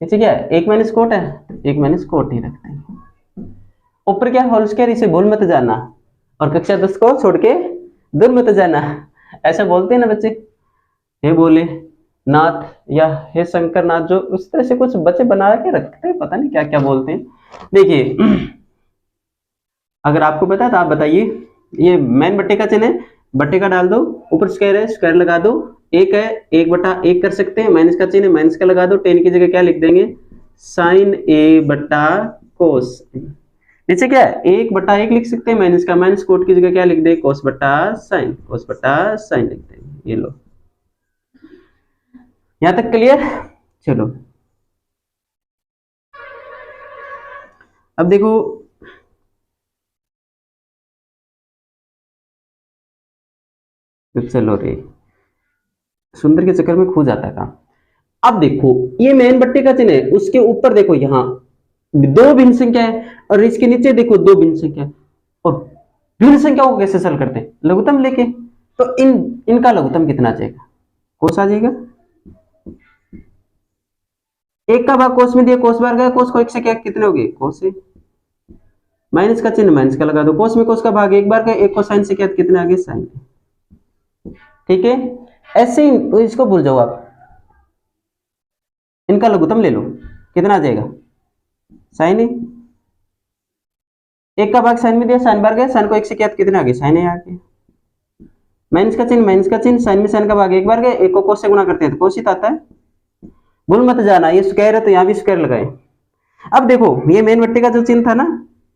नीचे क्या है, 1 - cot है, 1 - cot ही रखते हैं। ऊपर क्या होल स्क्वायर, इसे भूल मत जाना, और कक्षा 10 को छोड़ के दूर मत जाना। ऐसे बोलते हैं ना बच्चे, हे बोले नाथ या हे शंकर नाथ, जो उस तरह से कुछ बच्चे बना के रखते हैं, पता नहीं क्या क्या बोलते हैं। देखिए अगर आपको पता है तो आप बताइए। ये मेन बट्टे का चिन्ह है, बट्टे का डाल दो, ऊपर स्क्वायर है, स्क्वायर लगा दो, एक है, 1/1 कर सकते हैं, माइनस का चिन्ह है, माइनस का लगा दो, टेन की जगह क्या लिख देंगे, साइन ए बटा कोस। नीचे क्या है, 1/1 लिख सकते हैं, माइनस का, माइनस कोट की जगह क्या लिख दे, कोस बटा साइन, कोस बटा साइन लिख देंगे। ये लो, यहां तक क्लियर। चलो अब देखो, तो चलो रे, सुंदर के चक्कर में खो जाता काम। अब देखो ये मेन बट्टे का चिन्ह है, उसके ऊपर देखो यहाँ दो भिन्न संख्या है, और इसके नीचे देखो दो भिन्न संख्या है। और भिन्न संख्याओं को कैसे सरल करते हैं, लघुत्तम लेके। तो इनका लघुत्तम कितना आ जाएगा, कोस आ जाएगा। एक का भाग कोस में दिया, कोस बार गया, कोस को एक से क्या कितने हो गए, कोस है, माइनस का चिन्ह माइनस का लगा दो, कोस में कोस का भाग एक बार गया, एक को साइन से क्या कितने आ गए, साइन। ठीक है, ऐसे ही इसको भूल जाओ आप, इनका लघुत्तम ले लो, कितना आ जाएगा, साइन है। एक का भाग साइन में दिया, साइन बार गया, साइन को एक से क्या कितने आ गए, साइन है आ गए। माइनस का चिन्ह माइनस का चिन्ह, साइन में साइन का भाग एक बार गया, एक को कोस से गुणा करते हैं तो कोस ही आता है। भूल मत जाना, ये स्क्वायर है तो यहाँ भी स्क्वायर लगाए। अब देखो ये मेन बट्टे का जो चिन्ह था ना,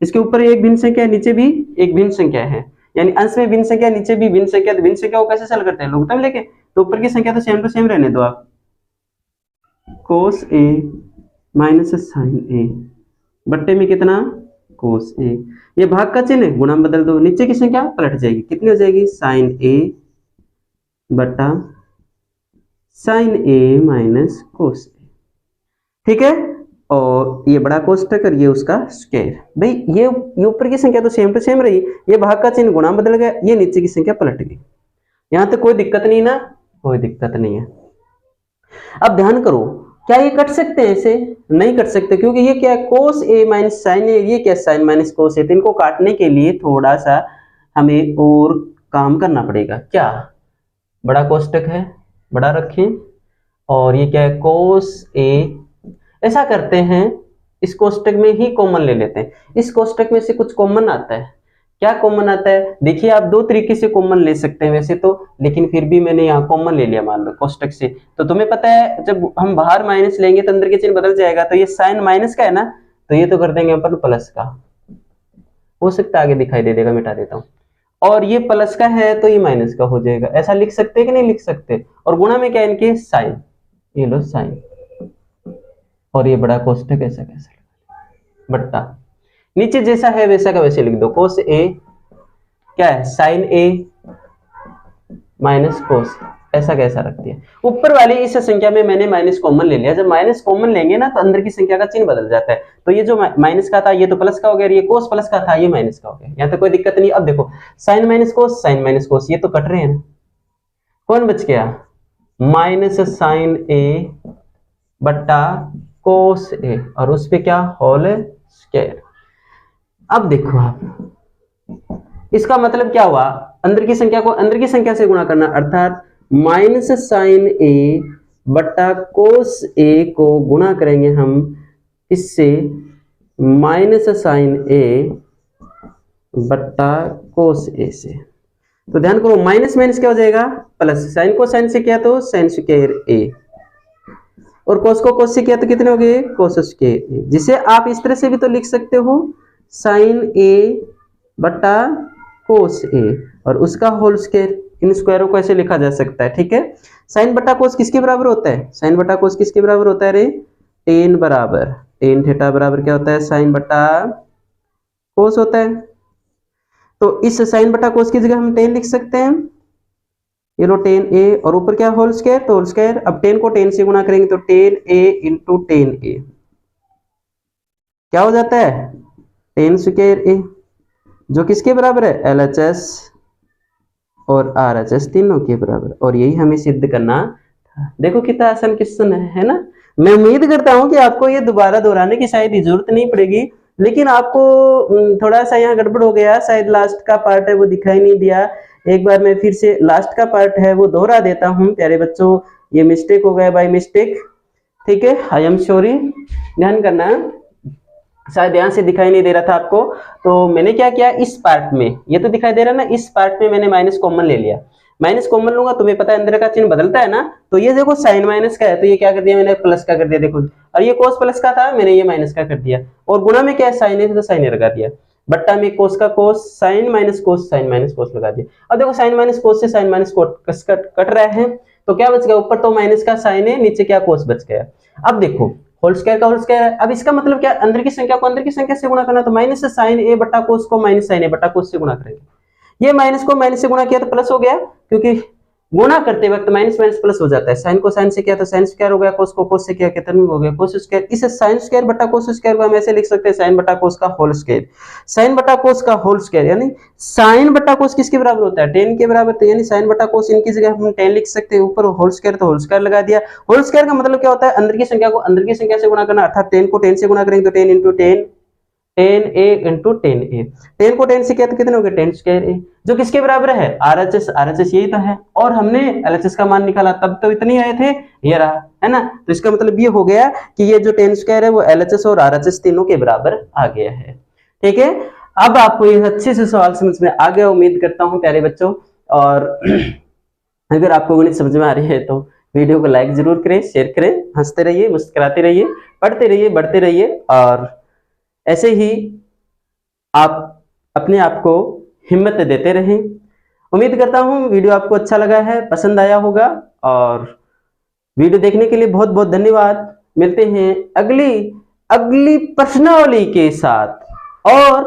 इसके ऊपर एक भिन्न संख्या है, नीचे भी एक भिन्न संख्या है, यानी अंश में भिन्न संख्या, नीचे भी भिन्न संख्या। तो भिन्न संख्या को कैसे सरल करते हैं, लघुत्तम लेके। तो ऊपर की संख्या तो सेम टू सेम रहने दो आप, कोस ए माइनस साइन ए बट्टे में कितना, कोस ए। ये भाग का चिन्ह है, गुणा में बदल दो, नीचे की संख्या पलट जाएगी, कितनी हो जाएगी, साइन ए बटा साइन ए माइनस कोस ए। ठीक है, और ये बड़ा कोष्टक और ये उसका स्क्वायर। भाई ये ऊपर की संख्या तो सेम टू सेम रही, ये भाग का चिन्ह गुणा में बदल गया, ये नीचे की संख्या पलट गई। यहां तक कोई दिक्कत नहीं ना, कोई दिक्कत नहीं है। अब ध्यान करो, क्या ये कट सकते हैं, ऐसे नहीं कट सकते, क्योंकि ये क्या है, कोस ए माइनस साइन ए, ये क्या साइन माइनस कोस ए। तो इनको काटने के लिए थोड़ा सा हमें और काम करना पड़ेगा। क्या, बड़ा कोष्टक है, बड़ा रखें, और ये क्या है, कोस ए। ऐसा करते हैं, इस कोष्टक में ही कॉमन ले लेते हैं, इस कोष्टक में से कुछ कॉमन आता है। क्या कॉमन आता है, देखिए आप दो तरीके से कॉमन ले सकते हैं वैसे तो, लेकिन फिर भी मैंने यहाँ कॉमन ले लिया मान लो कोष्टक से। तो तुम्हें पता है जब हम बाहर माइनस लेंगे तो अंदर के चिन्ह बदल जाएगा। तो ये साइन माइनस का है ना, तो ये तो कर देंगे अपन प्लस का, हो सकता है आगे दिखाई दे देगा, मिटा देता हूँ। और ये प्लस का है तो ये माइनस का हो जाएगा। ऐसा लिख सकते हैं कि नहीं लिख सकते। और गुणा में क्या है इनके, साइन, ये लो साइन, और ये बड़ा कोष्टक ऐसा कैसा बट्टा, नीचे जैसा है वैसा का वैसे लिख दो, कोस ए क्या है, साइन ए माइनस कोस, ऐसा कैसा रख दिया। ऊपर वाली इस संख्या में मैंने माइनस कॉमन ले लिया। जब माइनस कॉमन लेंगे ना तो अंदर की संख्या का चिन्ह बदल जाता है। तो ये जो माइनस का था ये तो प्लस का हो गया, ये कोस प्लस का था ये माइनस का हो गया। यहाँ तक कोई दिक्कत नहीं। अब देखो sine minus cos, sine minus cos, ये तो कट रहे हैं ना, कौन बच गया, माइनस साइन ए बट्टा कोस ए, और उस पे क्या, होल स्क्वायर। अब देखो आप, इसका मतलब क्या हुआ, अंदर की संख्या को अंदर की संख्या से गुणा करना, अर्थात माइनस साइन ए बट्टा कोस ए को गुणा करेंगे हम इससे, माइनस साइन ए बट्टा कोस ए से। तो ध्यान करो, माइनस माइनस क्या हो जाएगा, प्लस, साइन को साइन से किया तो साइन स्क्वायर ए, और कोस को कोस से किया तो कितने हो गए, कोस स्क्वायर ए। जिसे आप इस तरह से भी तो लिख सकते हो, साइन ए बट्टा कोस ए और उसका होल स्क्वायर। इन स्क्वायरों को ऐसे लिखा जा सकता है। ठीक है, साइन बट्टा कोस किसके बराबर होता है, साइन बट्टा कोस किसके बराबर होता है रे, टेन बराबर, टेन थीटा बराबर क्या होता है, साइन बट्टा कोस होता है। तो इस साइन बट्टा कोस की जगह हम टेन लिख सकते हैं, ये लो टेन ए, और ऊपर क्या होल स्क्वायर, तो होल स्क्वायर। अब टेन को टेन से गुणा करेंगे तो टेन ए इंटू टेन ए क्या हो जाता है, टेन स्क्वायर ए, जो किसके बराबर है, LHS और RHS तीनों के बराबर। और यही हमें सिद्ध करना था। देखो कितना आसान क्वेश्चन है ना। मैं उम्मीद करता हूं कि आपको ये दोबारा दोहराने की शायद जरूरत नहीं पड़ेगी, लेकिन आपको थोड़ा सा यहाँ गड़बड़ हो गया, शायद लास्ट का पार्ट है वो दिखाई नहीं दिया, एक बार मैं फिर से लास्ट का पार्ट है वो दोहरा देता हूँ प्यारे बच्चों। ये मिस्टेक हो गया बाय मिस्टेक, ठीक है, आई एम सॉरी, ध्यान करना, शायद ध्यान से दिखाई नहीं दे रहा था आपको। तो मैंने क्या किया, इस पार्ट में ये तो दिखाई दे रहा है ना, इस पार्ट में मैंने माइनस कॉमन ले लिया। माइनस कॉमन लूंगा, तुम्हें पता है अंदर का चिन्ह बदलता है ना, तो ये देखो साइन माइनस का है, तो ये क्या कर दिया मैंने, प्लस का कर दिया, देखो। और ये कोस प्लस का था, मैंने ये माइनस का कर दिया। और गुणा में क्या है, साइन है तो साइन लगा दिया। बट्टा में कोस का cos, sine minus cos, sine minus cos लगा दिया। अब देखो साइन माइनस कोस से साइन माइनस कोस कट रहा है, तो क्या बच गया, ऊपर तो माइनस का साइन है, नीचे क्या कोस बच गया। अब देखो होल स्क्वायर का होल स्क्वायर है। अब इसका मतलब क्या, अंदर की संख्या को अंदर की संख्या से गुणा करना, तो माइनस से साइन ए बट्टा कोस को माइनस साइन ए बट्टा कोस से गुणा करेंगे। ये माइनस को माइनस से गुणा किया तो प्लस हो गया, क्योंकि गुणा करते वक्त माइनस माइनस प्लस हो जाता है। साइन को साइन से किया तो साइन स्क्वायर हो गया, कोस को कोस से किया कितना हो गया, कोस स्क्वायर। इसे साइन स्क्वायर बटा कोस स्क्वायर को हम ऐसे लिख सकते हैं, साइन बटा कोस का होल स्क्वायर। साइन बटा कोस का होल स्क्वायर यानी साइन बटा कोस किसके बराबर होता है, 10 के बराबर, तो यानी साइन बटा कोस इनकी जगह हम 10 लिख सकते हैं, ऊपर होल स्क्वायर तो होल स्क्वायर लगा दिया। होल स्क्वायर का मतलब क्या होता है, अंदर की संख्या को अंदर की संख्या से गुणा करना, अर्थात 10 को 10 से गुणा करेंगे तो 10 इंटू 10, 10a इंटू 10a, 10 को 10 से किया तो कितने हो गए, 10 स्क्वायर a, जो किसके बराबर है, RHS, RHS यही तो है। और हमने LHS का मान निकाला, तब तो इतने आए थे, ये रहा, है ना। तो इसका मतलब ये हो गया कि ये जो 10 स्क्वायर है वो LHS और RHS तीनों के बराबर आ गया है, ठीक है। अब आपको ये अच्छे से सवाल समझ में आ गया, उम्मीद करता हूँ प्यारे बच्चों। और अगर आपको गणित समझ में आ रही है तो वीडियो को लाइक जरूर करें, शेयर करें, हंसते रहिए, मुस्कुराते रहिए, पढ़ते रहिए, बढ़ते रहिए, और ऐसे ही आप अपने आप को हिम्मत देते रहें। उम्मीद करता हूं वीडियो आपको अच्छा लगा है, पसंद आया होगा, और वीडियो देखने के लिए बहुत बहुत धन्यवाद। मिलते हैं अगली प्रश्नावली के साथ और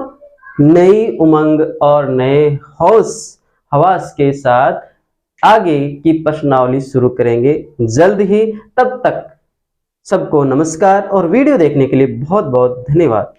नई उमंग और नए हवास के साथ आगे की प्रश्नावली शुरू करेंगे जल्द ही। तब तक सबको नमस्कार और वीडियो देखने के लिए बहुत बहुत धन्यवाद।